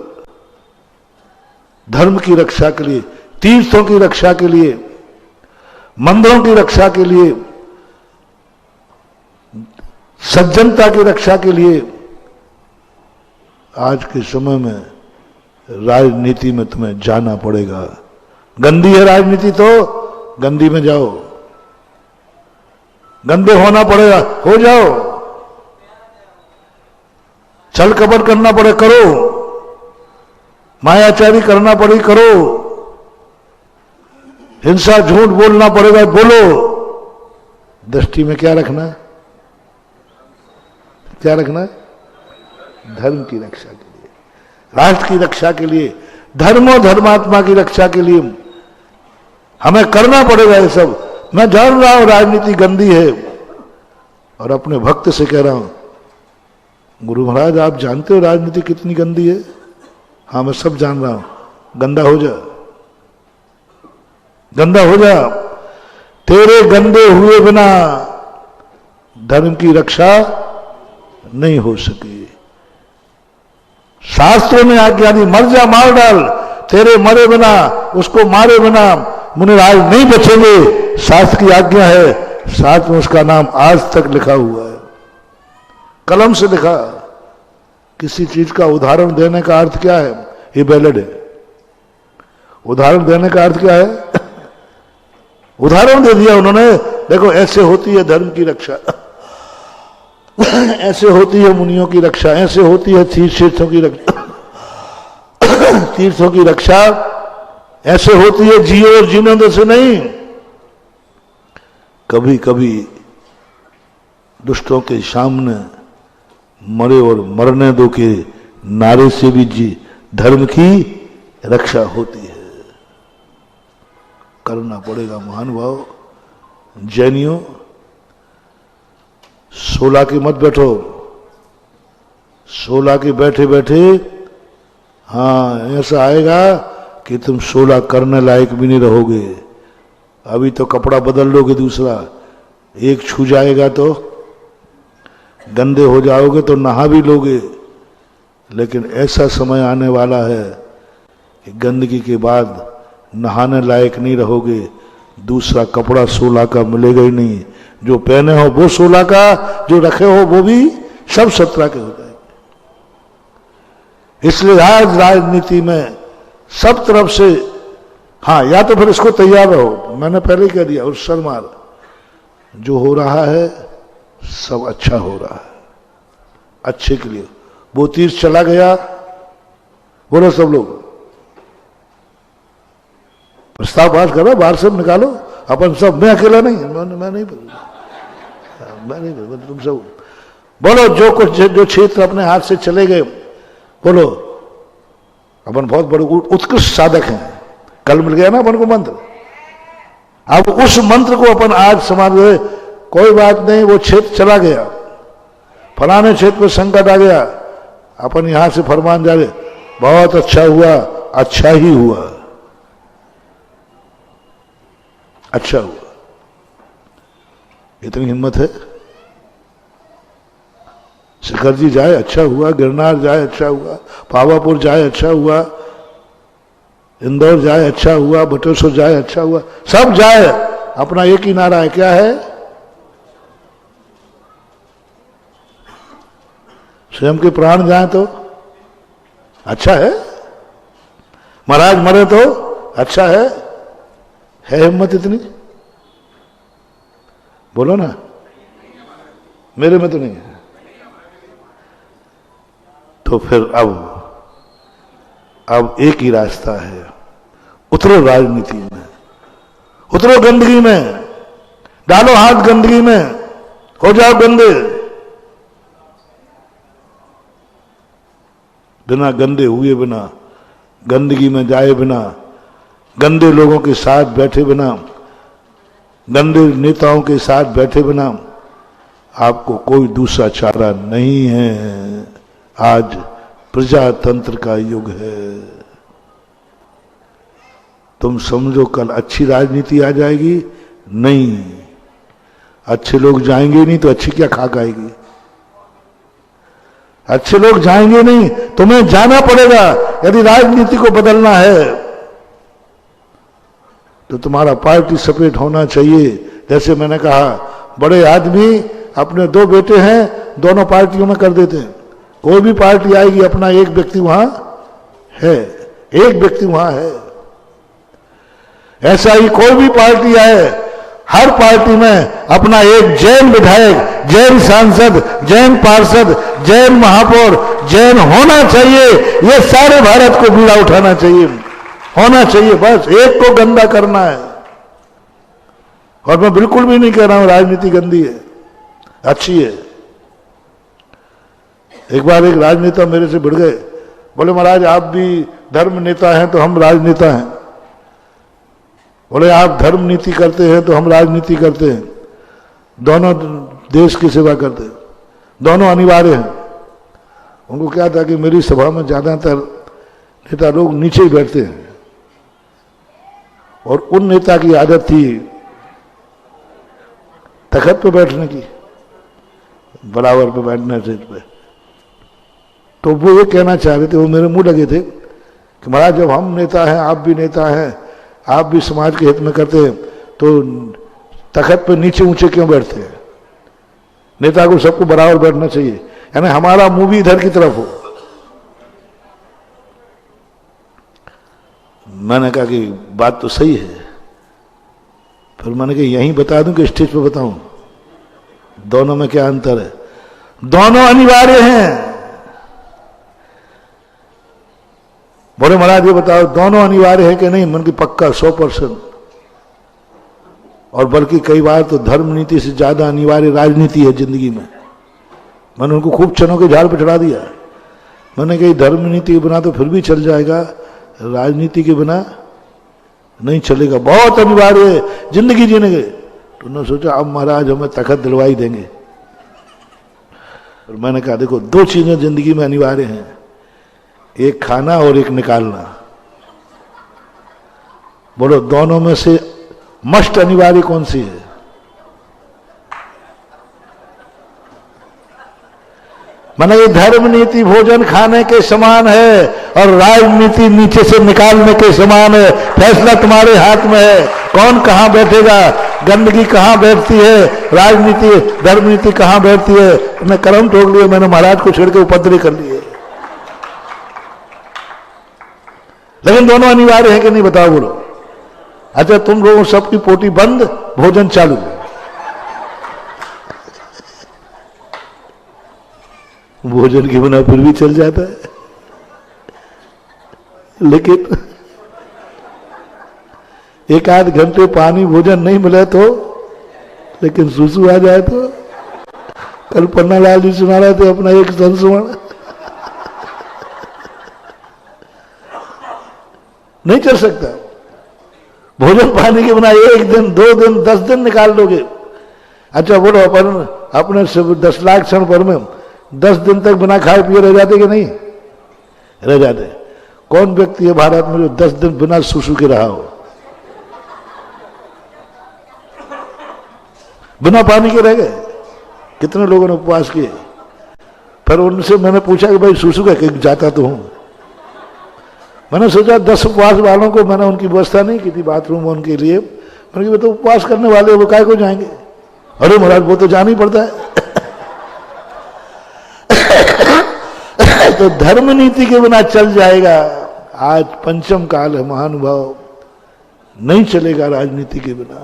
धर्म की रक्षा के लिए, तीर्थों की रक्षा के लिए, मंदिरों की रक्षा के लिए, सज्जनता की रक्षा के लिए। आज के समय में राजनीति में तुम्हें जाना पड़ेगा। गंदी है राजनीति तो गंदी में जाओ, गंदे होना पड़ेगा, हो जाओ। छल कपट करना पड़े करो, मायाचारी करना पड़े करो, हिंसा झूठ बोलना पड़ेगा बोलो। दृष्टि में क्या रखना है? क्या रखना है? धर्म की रक्षा के लिए, राष्ट्र की रक्षा के लिए, धर्म और धर्मात्मा की रक्षा के लिए हमें करना पड़ेगा ये सब। मैं जान रहा हूं राजनीति गंदी है, और अपने भक्त से कह रहा हूं गुरु महाराज आप जानते हो राजनीति कितनी गंदी है? हाँ मैं सब जान रहा हूं। गंदा हो जा, गंदा हो जा। तेरे गंदे हुए बिना धर्म की रक्षा नहीं हो सके। शास्त्रों ने आज्ञा दी मर जा मार डाल, तेरे मरे बिना, उसको मारे बिना मुनिराज नहीं बचेंगे। शास्त्र की आज्ञा है, साथ में उसका नाम आज तक लिखा हुआ है, कलम से लिखा। किसी चीज का उदाहरण देने का अर्थ क्या है? ये वैलिड है। उदाहरण देने का अर्थ क्या है? उदाहरण दे दिया उन्होंने, देखो ऐसे होती है धर्म की रक्षा, ऐसे होती है मुनियों की रक्षा, ऐसे होती है तीर्थों की रक्षा। तीर्थों की रक्षा ऐसे होती है जियो और जीने दो से नहीं। कभी कभी दुष्टों के सामने मरे और मरने दो के नारे से भी जी धर्म की रक्षा होती है। करना पड़ेगा महानुभाव। जैनियों 16 के मत बैठो, 16 के बैठे बैठे हाँ ऐसा आएगा कि तुम 16 करने लायक भी नहीं रहोगे। अभी तो कपड़ा बदल लोगे, दूसरा एक छू जाएगा तो गंदे हो जाओगे, तो नहा भी लोगे। लेकिन ऐसा समय आने वाला है कि गंदगी के बाद नहाने लायक नहीं रहोगे, दूसरा कपड़ा 16 का मिलेगा ही नहीं। जो पहने हो वो 16 का, जो रखे हो वो भी सब 17 के हो जाएंगे। इसलिए आज राजनीति में सब तरफ से हाँ, या तो फिर इसको तैयार रहो, मैंने पहले ही कह दिया, और सर मार जो हो रहा है सब अच्छा हो रहा है, अच्छे के लिए। वो तीर चला गया, बोलो सब लोग प्रस्ताव पास करो, बाहर सब निकालो अपन सब। मैं अकेला नहीं, मैं नहीं बोल, तुम सब बोलो। जो कुछ जो क्षेत्र अपने हाथ से चले गए बोलो। अपन बहुत बड़े उत्कृष्ट साधक हैं, कल मिल गया ना अपन को मंत्र। अब उस मंत्र को अपन आज समाज में, कोई बात नहीं वो क्षेत्र चला गया, फलाने क्षेत्र में संकट आ गया, अपन यहां से फरमान जारी, बहुत अच्छा हुआ, अच्छा ही हुआ, अच्छा हुआ। इतनी हिम्मत है। शिखर जी जाए अच्छा हुआ, गिरनार जाए अच्छा हुआ, पावापुर जाए अच्छा हुआ, इंदौर जाए अच्छा हुआ, बटेश्वर जाए अच्छा हुआ, सब जाए। अपना एक ही नारा है, क्या है? स्वयं के प्राण जाए तो अच्छा है, महाराज मरे तो अच्छा है हिम्मत इतनी? बोलो ना, मेरे में तो नहीं है। तो फिर अब एक ही रास्ता है, उतरो राजनीति में, उतरो गंदगी में, डालो हाथ गंदगी में, हो जाओ गंदे। बिना गंदे हुए बिना, गंदगी में जाए बिना, गंदे लोगों के साथ बैठे बिना, गंदे नेताओं के साथ बैठे बिना आपको कोई दूसरा चारा नहीं है। आज प्रजातंत्र का युग है। तुम समझो कल अच्छी राजनीति आ जाएगी? नहीं, अच्छे लोग जाएंगे नहीं तो अच्छी क्या खाक आएगी? अच्छे लोग जाएंगे नहीं, तुम्हें जाना पड़ेगा। यदि राजनीति को बदलना है तो तुम्हारा पार्टी सेपरेट होना चाहिए। जैसे मैंने कहा, बड़े आदमी अपने 2 बेटे हैं, दोनों पार्टियों में कर देते हैं। कोई भी पार्टी आएगी, अपना एक व्यक्ति वहां है, एक व्यक्ति वहां है। ऐसा ही कोई भी पार्टी आए, हर पार्टी में अपना एक जैन विधायक, जैन सांसद, जैन पार्षद, जैन महापौर, जैन होना चाहिए। ये सारे भारत को बीड़ा उठाना चाहिए, होना चाहिए। बस एक को गंदा करना है। और मैं बिल्कुल भी नहीं कह रहा हूं राजनीति गंदी है, अच्छी है। एक बार एक राजनेता मेरे से भिड़ गए, बोले महाराज आप भी धर्म नेता हैं तो हम राजनेता हैं। बोले आप धर्म नीति करते हैं तो हम राजनीति करते हैं, दोनों देश की सेवा करते हैं, दोनों अनिवार्य हैं। उनको क्या था कि मेरी सभा में ज्यादातर नेता लोग नीचे ही बैठते हैं, और उन नेता की आदत थी तखत पे बैठने की, बराबर पे बैठने सीट पे। तो वो ये कहना चाह रहे थे, वो मेरे मुंह लगे थे कि महाराज जब हम नेता हैं, आप भी नेता हैं, आप भी समाज के हित में करते हैं, तो तखत पे नीचे ऊंचे क्यों बैठते हैं? नेता को सबको बराबर बैठना चाहिए, यानी हमारा मुंह भी इधर की तरफ हो। मैंने कहा कि बात तो सही है। फिर मैंने कहा यहीं बता दूं कि स्टेज पे बताऊं? दोनों में क्या अंतर है? दोनों अनिवार्य हैं। बोले महाराज ये बताओ दोनों अनिवार्य है कि नहीं? मन की पक्का 100%। और बल्कि कई बार तो धर्म नीति से ज्यादा अनिवार्य राजनीति है जिंदगी में। मैंने उनको खूब चनों के झाड़ पे चढ़ा दिया। मैंने कही धर्म नीति के बिना तो फिर भी चल जाएगा, राजनीति के बिना नहीं चलेगा, बहुत अनिवार्य है जिंदगी जीने के। तो उन्होंने सोचा अब महाराज हमें तखत दिलवाई देंगे। और मैंने कहा देखो दो चीजें जिंदगी में अनिवार्य हैं, एक खाना और एक निकालना। बोलो दोनों में से मस्ट अनिवार्य कौन सी है? माना ये धर्म नीति भोजन खाने के समान है और राजनीति नीचे से निकालने के समान है। फैसला तुम्हारे हाथ में है, कौन कहां बैठेगा, गंदगी कहां बैठती है, राजनीति धर्म नीति कहां बैठती है। मैं कर्म ठोक लिए, मैंने महाराज को छेड़ के उपद्रव कर लिए। लेकिन दोनों अनिवार्य है कि नहीं बताओ बोलो? अच्छा तुम लोगों सबकी पोटी बंद, भोजन चालू। भोजन के बिना फिर भी चल जाता है, लेकिन एक आध घंटे पानी भोजन नहीं मिले तो, लेकिन सुसु आ जाए तो। कल पन्ना लाल जी सुना रहे थे अपना एक संस्मरण, नहीं चल सकता। भोजन पानी के बिना एक दिन 2 दिन 10 दिन निकाल लोगे। अच्छा बोलो अपन अपने 10 लाख क्षण भर में 10 दिन तक बिना खाए पिए रह जाते कि नहीं रह जाते? कौन व्यक्ति है भारत में जो 10 दिन बिना सुसु के रहा हो, बिना पानी के रह गए? कितने लोगों ने उपवास किए। फिर उनसे मैंने पूछा कि भाई सुसु का कहीं जाता तो हूं। मैंने सोचा 10 उपवास वालों को मैंने उनकी व्यवस्था नहीं की थी बाथरूम उनके लिए। मैंने कहा तो उपवास करने वाले वो काय को जाएंगे? अरे महाराज वो तो जाना ही पड़ता है। तो धर्म नीति के बिना चल जाएगा। आज पंचम काल है महानुभाव, नहीं चलेगा राजनीति के बिना।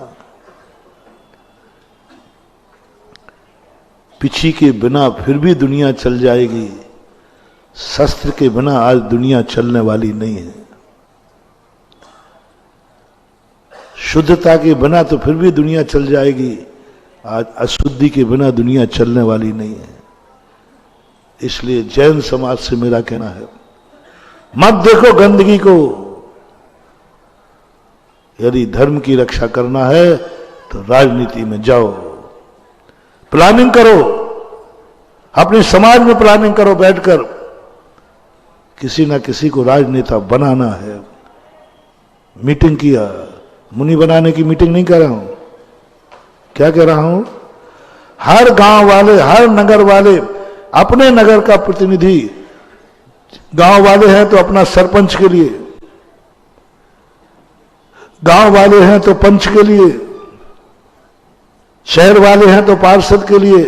पिछी के बिना फिर भी दुनिया चल जाएगी, शस्त्र के बिना आज दुनिया चलने वाली नहीं है। शुद्धता के बिना तो फिर भी दुनिया चल जाएगी, आज अशुद्धि के बिना दुनिया चलने वाली नहीं है। इसलिए जैन समाज से मेरा कहना है मत देखो गंदगी को। यदि धर्म की रक्षा करना है तो राजनीति में जाओ, प्लानिंग करो, अपने समाज में प्लानिंग करो बैठकर। किसी ना किसी को राजनेता बनाना है। मीटिंग किया, मुनि बनाने की मीटिंग नहीं कर रहा हूं। क्या कह रहा हूं? हर गांव वाले, हर नगर वाले अपने नगर का प्रतिनिधि, गांव वाले हैं तो अपना सरपंच के लिए, गांव वाले हैं तो पंच के लिए, शहर वाले हैं तो पार्षद के लिए,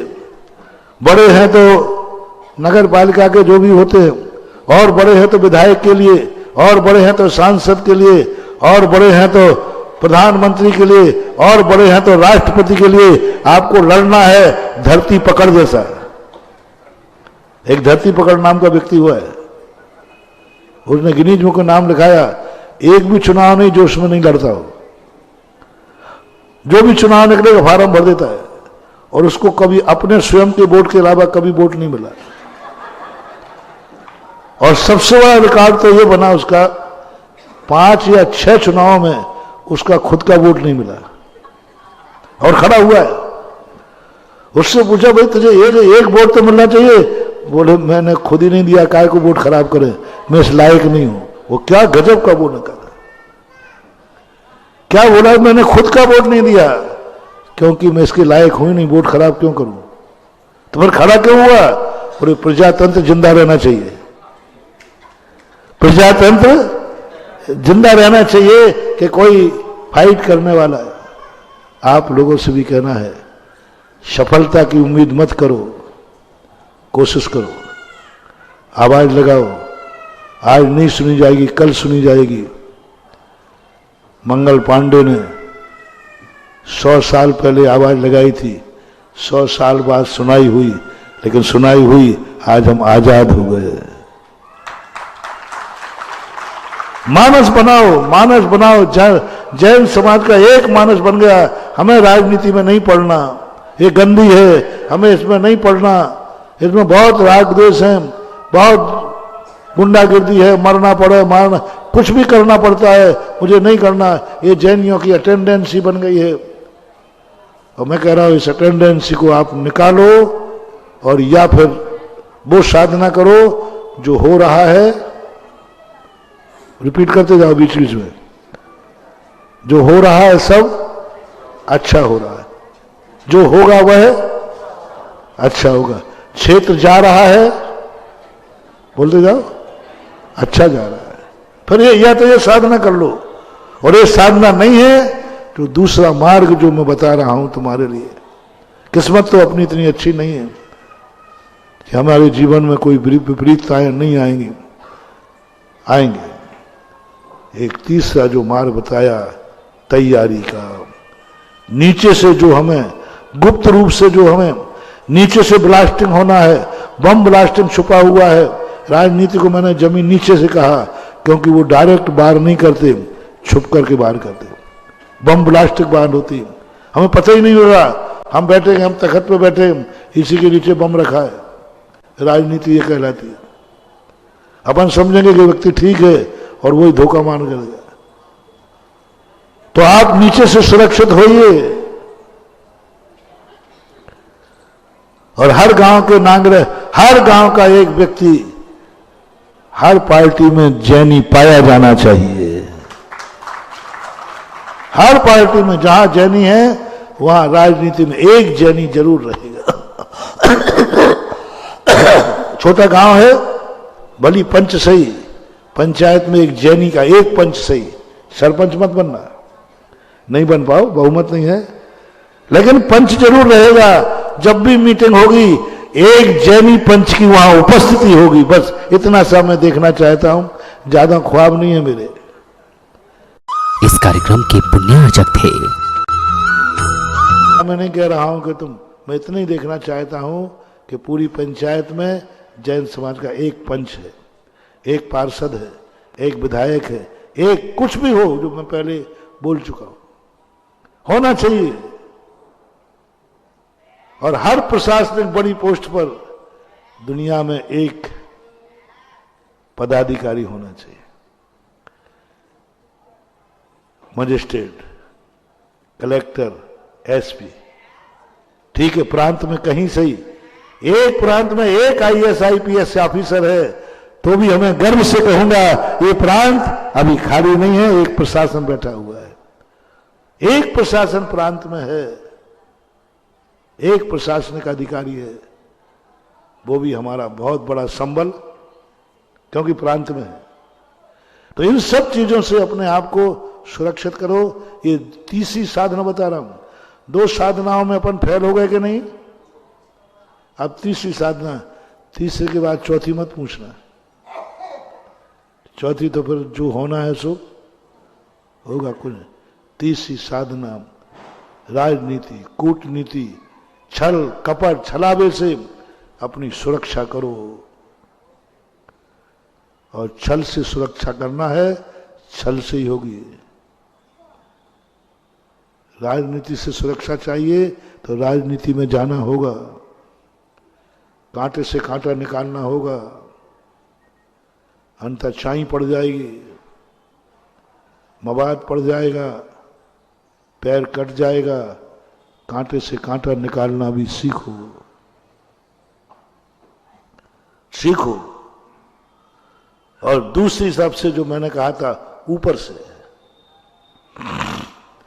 बड़े हैं तो नगर पालिका के जो भी होते हैं, और बड़े हैं तो विधायक के लिए, और बड़े हैं तो सांसद के लिए, और बड़े हैं तो प्रधानमंत्री के लिए, और बड़े हैं तो राष्ट्रपति के लिए। आपको लड़ना है धरती पकड़ जैसा। एक धरती पकड़ नाम का व्यक्ति हुआ है, उसने गिनीज बुक में नाम लिखाया, एक भी चुनाव नहीं जो उसमें नहीं लड़ता हो। जो भी चुनाव निकलेगा फार्म भर देता है, और उसको कभी अपने स्वयं के वोट के अलावा कभी वोट नहीं मिला। और सबसे बड़ा रिकॉर्ड तो यह बना उसका, 5 या 6 चुनाव में उसका खुद का वोट नहीं मिला और खड़ा हुआ है। उससे पूछा भाई तुझे एक वोट तो मिलना चाहिए। बोले मैंने खुद ही नहीं दिया, काय को वोट खराब करे, मैं इस लायक नहीं हूं। वो क्या गजब का वोट निकाला। क्या बोला? मैंने खुद का वोट नहीं दिया क्योंकि मैं इसके लायक हूं ही नहीं, वोट खराब क्यों करूं। तो फिर खड़ा क्यों हुआ? और प्रजातंत्र जिंदा रहना चाहिए, प्रजातंत्र जिंदा रहना चाहिए कि कोई फाइट करने वाला है। आप लोगों से भी कहना है, सफलता की उम्मीद मत करो, कोशिश करो, आवाज लगाओ। आज नहीं सुनी जाएगी, कल सुनी जाएगी। मंगल पांडे ने 100 साल पहले आवाज लगाई थी, 100 साल बाद सुनाई हुई, लेकिन सुनाई हुई आज हम आजाद हो गए। मानस बनाओ, मानस बनाओ। जैन समाज का एक मानस बन गया, हमें राजनीति में नहीं पढ़ना, ये गंदी है, हमें इसमें नहीं पढ़ना, इसमें बहुत राग द्वेष है, बहुत गुंडागिर्दी है, मरना पड़े मारना, कुछ भी करना पड़ता है, मुझे नहीं करना। ये जैनियों की अटेंडेंसी बन गई है। और मैं कह रहा हूं इस अटेंडेंसी को आप निकालो और या फिर वो साधना करो जो हो रहा है। रिपीट करते जाओ बीच बीच में, जो हो रहा है सब अच्छा हो रहा है, जो होगा वह अच्छा होगा। क्षेत्र जा रहा है, बोलते जाओ, अच्छा जा रहा है। फिर ये या तो ये साधना कर लो, और ये साधना नहीं है तो दूसरा मार्ग जो मैं बता रहा हूं तुम्हारे लिए। किस्मत तो अपनी इतनी अच्छी नहीं है कि हमारे जीवन में कोई विपरीतताएं नहीं आएंगी, आएंगे। एक तीसरा जो मार्ग बताया तैयारी का, नीचे से जो हमें गुप्त रूप से जो हमें नीचे से ब्लास्टिंग होना है, बम ब्लास्टिंग छुपा हुआ है। राजनीति को मैंने जमीन नीचे से कहा क्योंकि वो डायरेक्ट बाहर नहीं करते, छुप करके बाहर करते। बम ब्लास्टिंग बाहर होती, हमें पता ही नहीं हो रहा, हम बैठे हम तखत पे बैठे, इसी के नीचे बम रखा है। राजनीति ये कहलाती है। अपन समझेंगे कि व्यक्ति ठीक है और वही धोखा मान कर गया। तो आप नीचे से सुरक्षित होइए। और हर गांव के नांगरे, हर गांव का एक व्यक्ति, हर पार्टी में जैनी पाया जाना चाहिए। हर पार्टी में जहां जैनी है वहां राजनीति में एक जैनी जरूर रहेगा। छोटा गांव है, भली पंच सही, पंचायत में एक जैनी का एक पंच सही। सरपंच मत बनना, नहीं बन पाओ, बहुमत नहीं है, लेकिन पंच जरूर रहेगा। जब भी मीटिंग होगी एक जैनी पंच की वहां उपस्थिति होगी। बस इतना सा मैं देखना चाहता हूं, ज्यादा ख्वाब नहीं है मेरे। इस कार्यक्रम के पुण्यार्जक थे। मैं नहीं कह रहा हूं कि तुम, मैं इतना ही देखना चाहता हूं कि पूरी पंचायत में जैन समाज का एक पंच है, एक पार्षद है, एक विधायक है, एक कुछ भी हो, जो मैं पहले बोल चुका हूं, होना चाहिए। और हर प्रशासनिक बड़ी पोस्ट पर दुनिया में एक पदाधिकारी होना चाहिए। मजिस्ट्रेट, कलेक्टर, एसपी, ठीक है, प्रांत में कहीं सही, एक प्रांत में एक आईएएस आईपीएस ऑफिसर है तो भी हमें गर्व से कहूंगा ये प्रांत अभी खाली नहीं है, एक प्रशासन बैठा हुआ है। एक प्रशासन प्रांत में है, एक प्रशासनिक अधिकारी है, वो भी हमारा बहुत बड़ा संबल, क्योंकि प्रांत में है। तो इन सब चीजों से अपने आप को सुरक्षित करो। ये तीसरी साधना बता रहा हूं। दो साधनाओं में अपन फेल हो गए कि नहीं, अब तीसरी साधना, तीसरे के बाद चौथी मत पूछना। चौथी तो फिर जो होना है सो होगा कुछ। तीसरी साधना राजनीति, कूटनीति, छल कपट छलावे से अपनी सुरक्षा करो। और छल से सुरक्षा करना है, छल से ही होगी। राजनीति से सुरक्षा चाहिए तो राजनीति में जाना होगा, कांटे से कांटा निकालना होगा, अंतर छाई पड़ जाएगी, मवाद पड़ जाएगा, पैर कट जाएगा। कांटे से कांटा निकालना भी सीखो, सीखो। और दूसरी सबसे जो मैंने कहा था ऊपर से,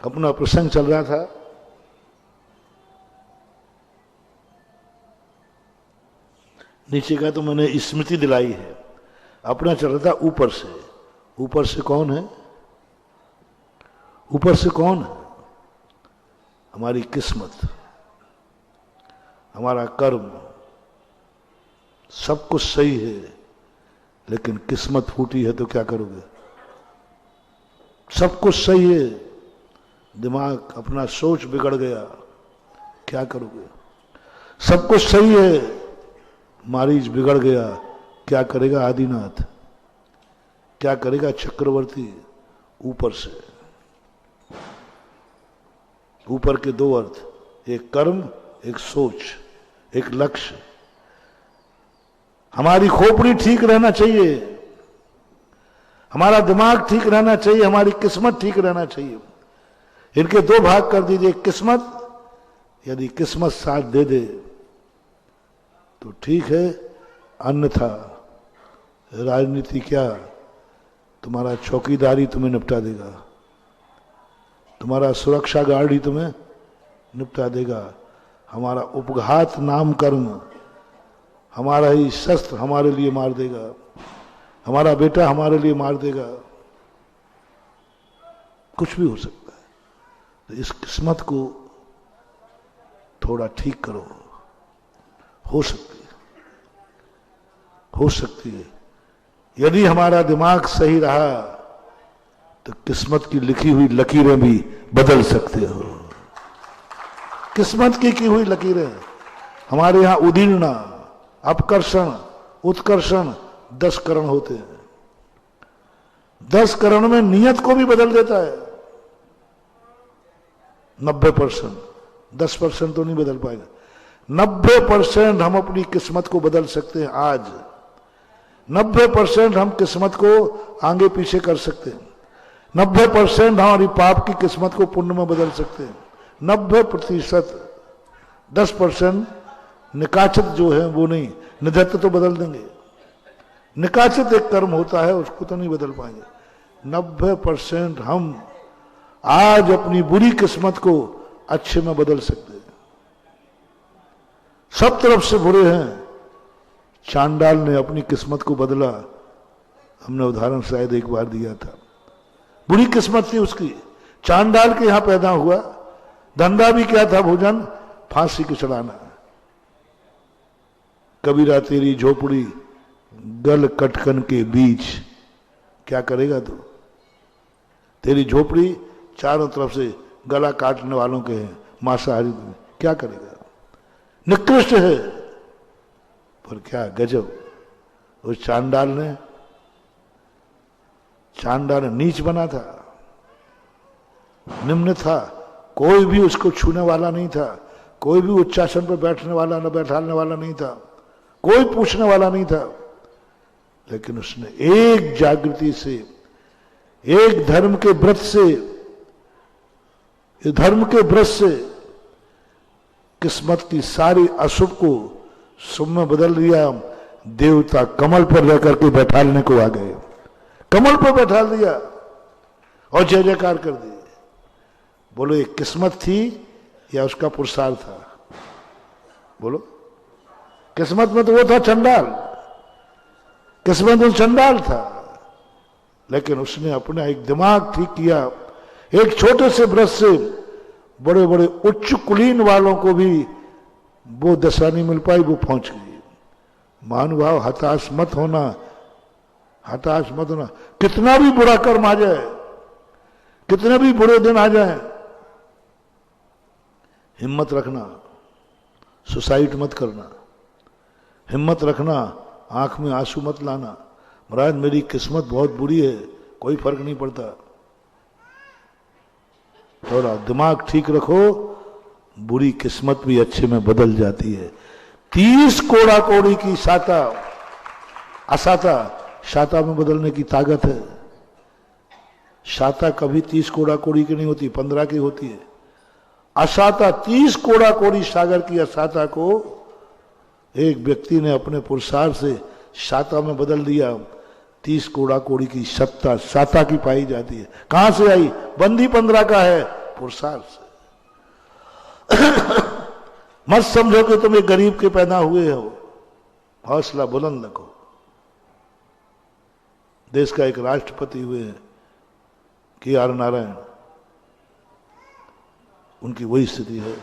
अपना प्रसंग चल रहा था, नीचे का तो मैंने स्मृति दिलाई है, अपना चल रहा था ऊपर से। ऊपर से कौन है? ऊपर से कौन है? हमारी किस्मत, हमारा कर्म, सब कुछ सही है, लेकिन किस्मत फूटी है तो क्या करोगे? सब कुछ सही है, दिमाग अपना सोच बिगड़ गया, क्या करोगे? सब कुछ सही है, मारीच बिगड़ गया, क्या करेगा आदिनाथ? क्या करेगा चक्रवर्ती? ऊपर से, ऊपर के दो अर्थ, एक कर्म, एक सोच, एक लक्ष्य। हमारी खोपड़ी ठीक रहना चाहिए, हमारा दिमाग ठीक रहना चाहिए, हमारी किस्मत ठीक रहना चाहिए। इनके दो भाग कर दीजिए। किस्मत, यदि किस्मत साथ दे दे तो ठीक है, अन्यथा राजनीति क्या, तुम्हारा चौकीदारी तुम्हें निपटा देगा, तुम्हारा सुरक्षा गार्ड ही तुम्हें निपटा देगा। हमारा उपघात नाम कर्म, हमारा ही शस्त्र हमारे लिए मार देगा, हमारा बेटा हमारे लिए मार देगा, कुछ भी हो सकता है। तो इस किस्मत को थोड़ा ठीक करो। हो सकती है, हो सकती है। यदि हमारा दिमाग सही रहा तो किस्मत की लिखी हुई लकीरें भी बदल सकते हो। किस्मत की हुई लकीरें हमारे यहां उदीर्णा, अपकर्षण, उत्कर्षण 10 करण होते हैं। 10 करण में नियत को भी बदल देता है 90%। 10% तो नहीं बदल पाएगा। 90% हम अपनी किस्मत को बदल सकते हैं आज। 90% हम किस्मत को आगे पीछे कर सकते हैं। 90% हमारी पाप की किस्मत को पुण्य में बदल सकते हैं। 90%, 10% निकाचित जो है वो नहीं, निधत्त तो बदल देंगे। निकाचित एक कर्म होता है, उसको तो नहीं बदल पाएंगे। 90% हम आज अपनी बुरी किस्मत को अच्छे में बदल सकते हैं। सब तरफ से बुरे हैं। चांडाल ने अपनी किस्मत को बदला, हमने उदाहरण शायद एक बार दिया था। बुरी किस्मत थी उसकी, चांडाल के यहां पैदा हुआ। धंधा भी क्या था? भोजन, फांसी की चढ़ाना। कबीरा तेरी झोपड़ी गल कटकन के बीच, क्या करेगा तू? तेरी झोपड़ी चारों तरफ से गला काटने वालों के हैं, मांसाहारी, क्या करेगा? निकृष्ट है। पर क्या गजब, उस चांडाल ने नीच बना था, निम्न था। कोई भी उसको छूने वाला नहीं था, कोई भी उच्चासन पर बैठने वाला न बैठाने वाला नहीं था, कोई पूछने वाला नहीं था। लेकिन उसने एक जागृति से, एक धर्म के व्रत से, धर्म के व्रत से किस्मत की सारी अशुभ को शुभ में बदल दिया। देवता कमल पर रह करके बैठालने को आ गए, कमल पर बैठा दिया और जय जयकार कर दी। बोलो ये किस्मत थी या उसका पुरुषार्थ था? बोलो। किस्मत में तो वो था चंडाल, किस्मत में चंडाल था। लेकिन उसने अपना एक दिमाग ठीक किया। एक छोटे से ब्रश से बड़े बड़े उच्च कुलीन वालों को भी वो दशा नहीं मिल पाई, वो पहुंच गई। महानुभाव, हताश मत होना, हताश मत होना। कितना भी बुरा कर्म आ जाए, कितने भी बुरे दिन आ जाए, हिम्मत रखना, सुसाइड मत करना, हिम्मत रखना, आंख में आंसू मत लाना। महाराज मेरी किस्मत बहुत बुरी है, कोई फर्क नहीं पड़ता। थोड़ा दिमाग ठीक रखो, बुरी किस्मत भी अच्छे में बदल जाती है। 30 कोड़ा कोड़ी की साता असाता शाता में बदलने की ताकत है। शाता कभी 30 कोड़ा कोड़ी की नहीं होती, 15 की होती है। असाता 30 कोड़ा कोड़ी सागर की असाता को एक व्यक्ति ने अपने पुरुषार्थ से शाता में बदल दिया। 30 कोड़ा कोड़ी की सत्ता साता की पाई जाती है। कहां से आई? बंदी 15 का है, पुरुषार्थ से। मत समझो कि तुम एक गरीब के पैदा हुए हो। हौसला बुलंद रखो। देश का एक राष्ट्रपति हुए हैं KR नारायण, उनकी वही स्थिति है।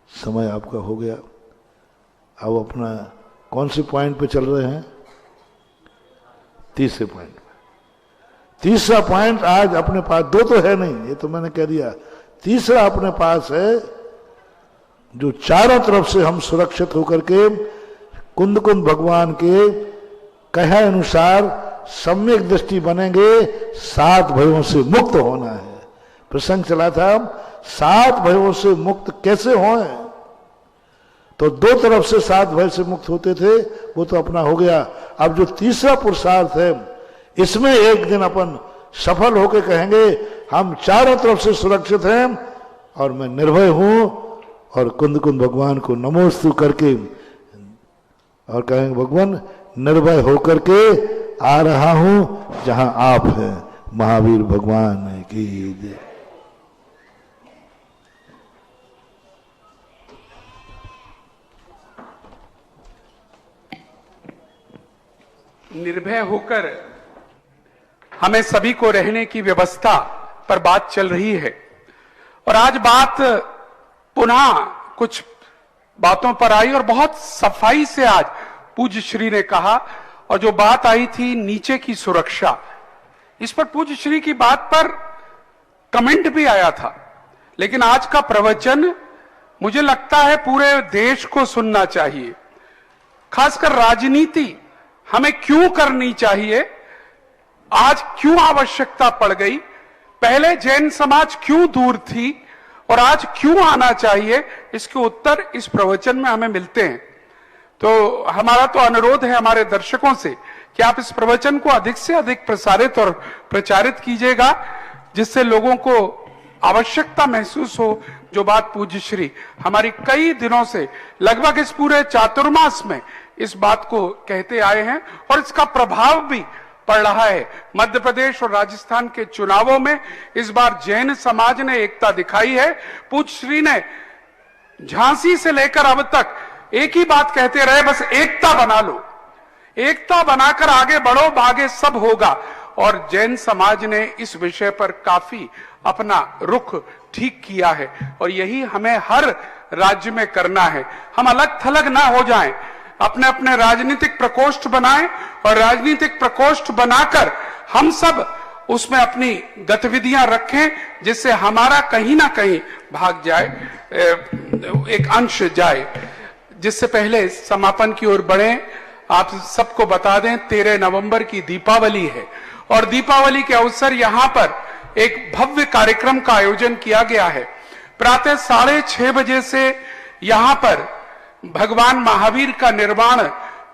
समय आपका हो गया। अब अपना कौन से पॉइंट पे चल रहे हैं? तीसरे पॉइंट पे। तीसरा पॉइंट आज अपने पास, दो तो है नहीं, ये तो मैंने कह दिया। तीसरा अपने पास है जो चारों तरफ से हम सुरक्षित होकर के कुंद कुंद भगवान के कहे अनुसार सम्यक दृष्टि बनेंगे, 7 भयों से मुक्त होना है। प्रसंग चला था 7 भयों से मुक्त कैसे हों, तो 2 तरफ से 7 भय से मुक्त होते थे, वो तो अपना हो गया। अब जो तीसरा पुरुषार्थ है, इसमें एक दिन अपन सफल होकर कहेंगे हम चारों तरफ से सुरक्षित हैं और मैं निर्भय हूं, और कुंद कुंद भगवान को नमोस्तु करके और कहेंगे भगवान निर्भय होकर के आ रहा हूं जहां आप हैं। महावीर भगवान की जय। निर्भय होकर हमें सभी को रहने की व्यवस्था पर बात चल रही है, और आज बात पुनः कुछ बातों पर आई और बहुत सफाई से आज पूज्य श्री ने कहा। और जो बात आई थी नीचे की सुरक्षा, इस पर पूज्य श्री की बात पर कमेंट भी आया था, लेकिन आज का प्रवचन मुझे लगता है पूरे देश को सुनना चाहिए। खासकर राजनीति हमें क्यों करनी चाहिए, आज क्यों आवश्यकता पड़ गई, पहले जैन समाज क्यों दूर थी और आज क्यों आना चाहिए, इसके उत्तर इस प्रवचन में हमें मिलते हैं। तो हमारा तो अनुरोध है हमारे दर्शकों से कि आप इस प्रवचन को अधिक से अधिक प्रसारित और प्रचारित कीजिएगा, जिससे लोगों को आवश्यकता महसूस हो। जो बात पूज्य श्री हमारी कई दिनों से लगभग इस पूरे चातुर्मास में इस बात को कहते आए हैं, और इसका प्रभाव भी पड़ रहा है। मध्य प्रदेश और राजस्थान के चुनावों में इस बार जैन समाज ने एकता दिखाई है। पूज्य श्री ने झांसी से लेकर अब तक एक ही बात कहते रहे, बस एकता बना लो, एकता बनाकर आगे बढ़ो, आगे सब होगा। और जैन समाज ने इस विषय पर काफी अपना रुख ठीक किया है, और यही हमें हर राज्य में करना है। हम अलग थलग ना हो जाएं, अपने अपने राजनीतिक प्रकोष्ठ बनाएं, और राजनीतिक प्रकोष्ठ बनाकर हम सब उसमें अपनी गतिविधियां रखें, जिससे हमारा कहीं ना कहीं भाग जाए, एक अंश जाए। जिससे पहले समापन की ओर बढ़े, आप सबको बता दें 13 नवंबर की दीपावली है, और दीपावली के अवसर यहां पर एक भव्य कार्यक्रम का आयोजन किया गया है। प्रातः 6:30 बजे से यहां पर भगवान महावीर का निर्वाण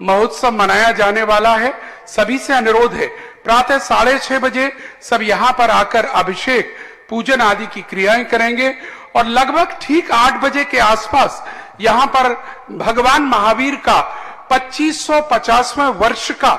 महोत्सव मनाया जाने वाला है। सभी से अनुरोध है, प्रातः 6:30 बजे सब यहां पर आकर अभिषेक पूजन आदि की क्रियाएं करेंगे, और लगभग ठीक 8 बजे के आसपास यहां पर भगवान महावीर का 2550वां वर्ष का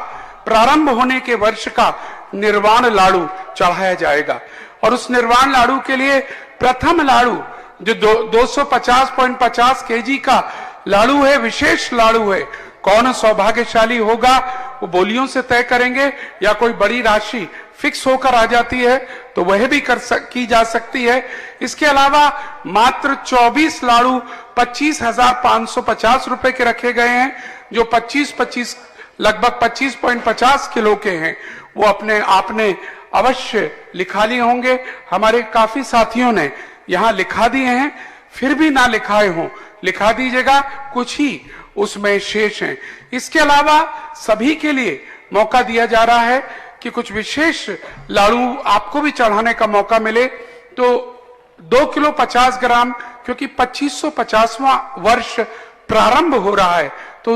प्रारंभ होने के वर्ष का निर्वाण लाड़ू चढ़ाया जाएगा। और उस निर्वाण लाड़ू के लिए प्रथम लाड़ू जो 250.50 kg का लाड़ू है, विशेष लाड़ू है। कौन सौभाग्यशाली होगा वो बोलियों से तय करेंगे, या कोई बड़ी राशि फिक्स होकर आ जाती है तो वह भी की जा सकती है। इसके अलावा मात्र 24 लाड़ू 25,550 रुपए के रखे गए हैं, जो 25 लगभग 25.50 किलो के हैं। वो अपने आपने अवश्य लिखा लिए होंगे। हमारे काफी साथियों ने यहाँ लिखा दिए हैं, फिर भी ना लिखाए हों लिखा दीजिएगा, कुछ ही उसमें शेष हैं। इसके अलावा सभी के लिए मौका दिया जा रहा है कि कुछ विशेष लाड़ू आपको भी चढ़ाने का मौका मिले। तो 2 किलो 50 ग्राम, क्योंकि 2550वां वर्ष प्रारंभ हो रहा है, तो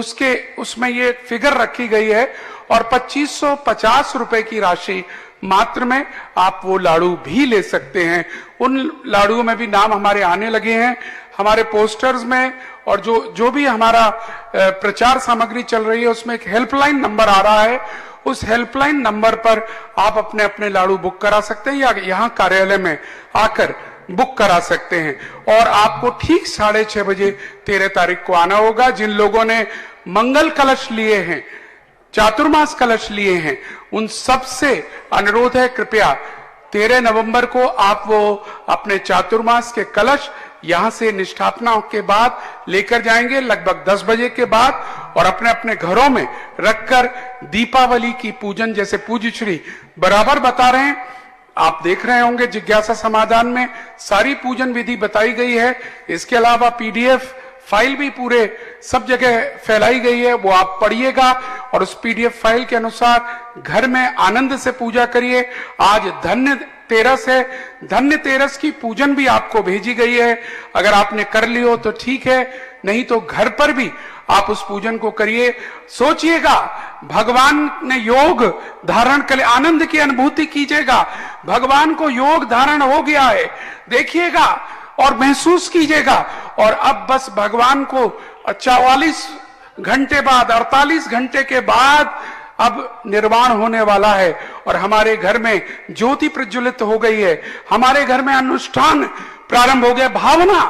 उसमें ये फिगर रखी गई है, और 2550 रुपए की राशि मात्र में आप वो लाड़ू भी ले सकते हैं। उन लाड़ुओं में भी नाम हमारे आने लगे हैं हमारे पोस्टर्स में, और जो भी हमारा प्रचार सामग्री चल रही है उसमें एक हेल्पलाइन नंबर आ रहा है। उस हेल्पलाइन नंबर पर आप अपने अपने लाड़ू बुक करा सकते हैं, या यहाँ कार्यालय में आकर बुक करा सकते हैं। और आपको ठीक 6:30 बजे 13 तारीख को आना होगा। जिन लोगों ने मंगल कलश लिए हैं, चातुर्मास कलश लिए हैं, उन सब से अनुरोध है, कृपया 13 नवंबर को आप वो अपने चातुर्मास के कलश यहां से निष्ठापना के बाद लेकर जाएंगे लगभग 10 बजे के बाद, और अपने अपने घरों में रखकर दीपावली की पूजन, जैसे पूज्य श्री बराबर बता रहे हैं, आप देख रहे होंगे जिज्ञासा समाधान में सारी पूजन विधि बताई गई है। इसके अलावा PDF फाइल भी पूरे सब जगह फैलाई गई है, वो आप पढ़िएगा और उस पीडीएफ फाइल के अनुसार घर में आनंद से पूजा करिए। आज धन्य तेरस है, धन्य तेरस की पूजन भी आपको भेजी गई है। अगर आपने कर ली हो तो ठीक है, नहीं तो घर पर भी आप उस पूजन को करिए। सोचिएगा भगवान ने योग धारण कर, आनंद की अनुभूति कीजिएगा, भगवान को योग धारण हो गया है, देखिएगा और महसूस कीजिएगा। और अब बस भगवान को 44 घंटे बाद, 48 घंटे के बाद अब निर्वाण होने वाला है और हमारे घर में ज्योति प्रज्वलित हो गई है, हमारे घर में अनुष्ठान प्रारंभ हो गया। भावना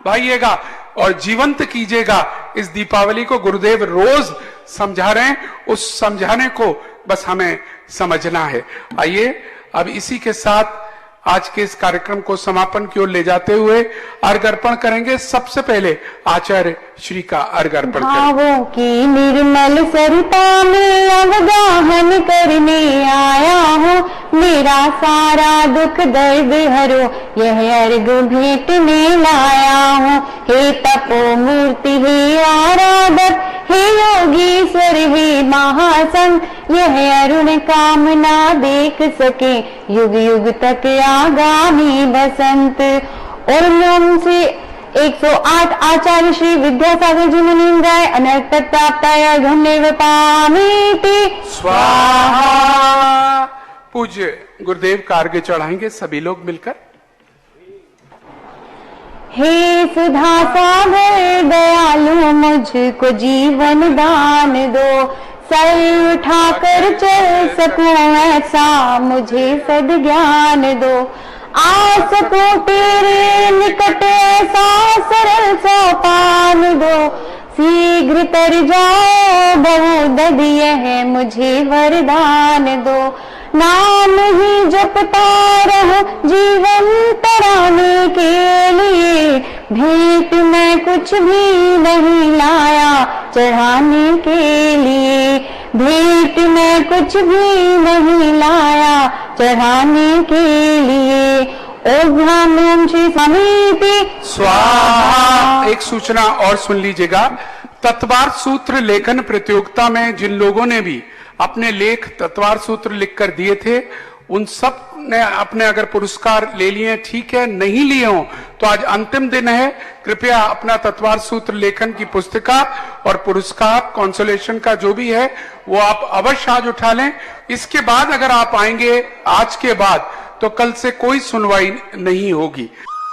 भाइएगा और जीवंत कीजिएगा इस दीपावली को। गुरुदेव रोज समझा रहे हैं, उस समझाने को बस हमें समझना है। आइए अब इसी के साथ आज के इस कार्यक्रम को समापन की ओर ले जाते हुए अर्घ अर्पण करेंगे। सबसे पहले आचार्य श्री का अर्घ अर्पण करेंगे। भावों की निर्मल सरिता में अवगाहन करने आया हूँ, मेरा सारा दुख दर्द हरो यह अर्घ भेंटने लाया हूँ। हे तपो मूर्ति हे आराधक, हे योगीश्वर हे महासंत, यह अरुण कामना देख सके युग युग तक आगामी बसंत। और नम से 108 आचार्य श्री विद्यासागर जी मुनिंद्राय अनर्थ प्राप्ताय घन्यव पामीति स्वाहा। पूज्य गुरुदेव का अर्घ्य चढ़ाएंगे सभी लोग मिलकर। हे सुधा सागर दयालु मुझको जीवन दान दो, सर उठाकर चल सकूं ऐसा मुझे सद्ज्ञान दो, आ सकूं तेरे निकट ऐसा सरल सोपान दो, शीघ्र तर जाओ बहुदद यह मुझे वरदान दो, नाम ही जपता रहो जीवन तराने के लिए, भेंट मैं कुछ भी नहीं लाया चढ़ाने के लिए, भेंट मैं कुछ भी नहीं लाया चढ़ाने के लिए। ओम श्री समीति स्वाहा। एक सूचना और सुन लीजिएगा, तत्वार सूत्र लेखन प्रतियोगिता में जिन लोगों ने भी अपने लेख तत्वार सूत्र लिखकर दिए थे, उन सब ने अपने अगर पुरस्कार ले लिए, ठीक है, नहीं लिए हो तो आज अंतिम दिन है। कृपया अपना तत्वार सूत्र लेखन की पुस्तिका और पुरस्कार कॉन्सोलेशन का जो भी है वो आप अवश्य आज उठा लें। इसके बाद अगर आप आएंगे आज के बाद तो कल से कोई सुनवाई नहीं होगी।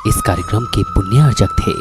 इस कार्यक्रम के पुण्यार्जक थे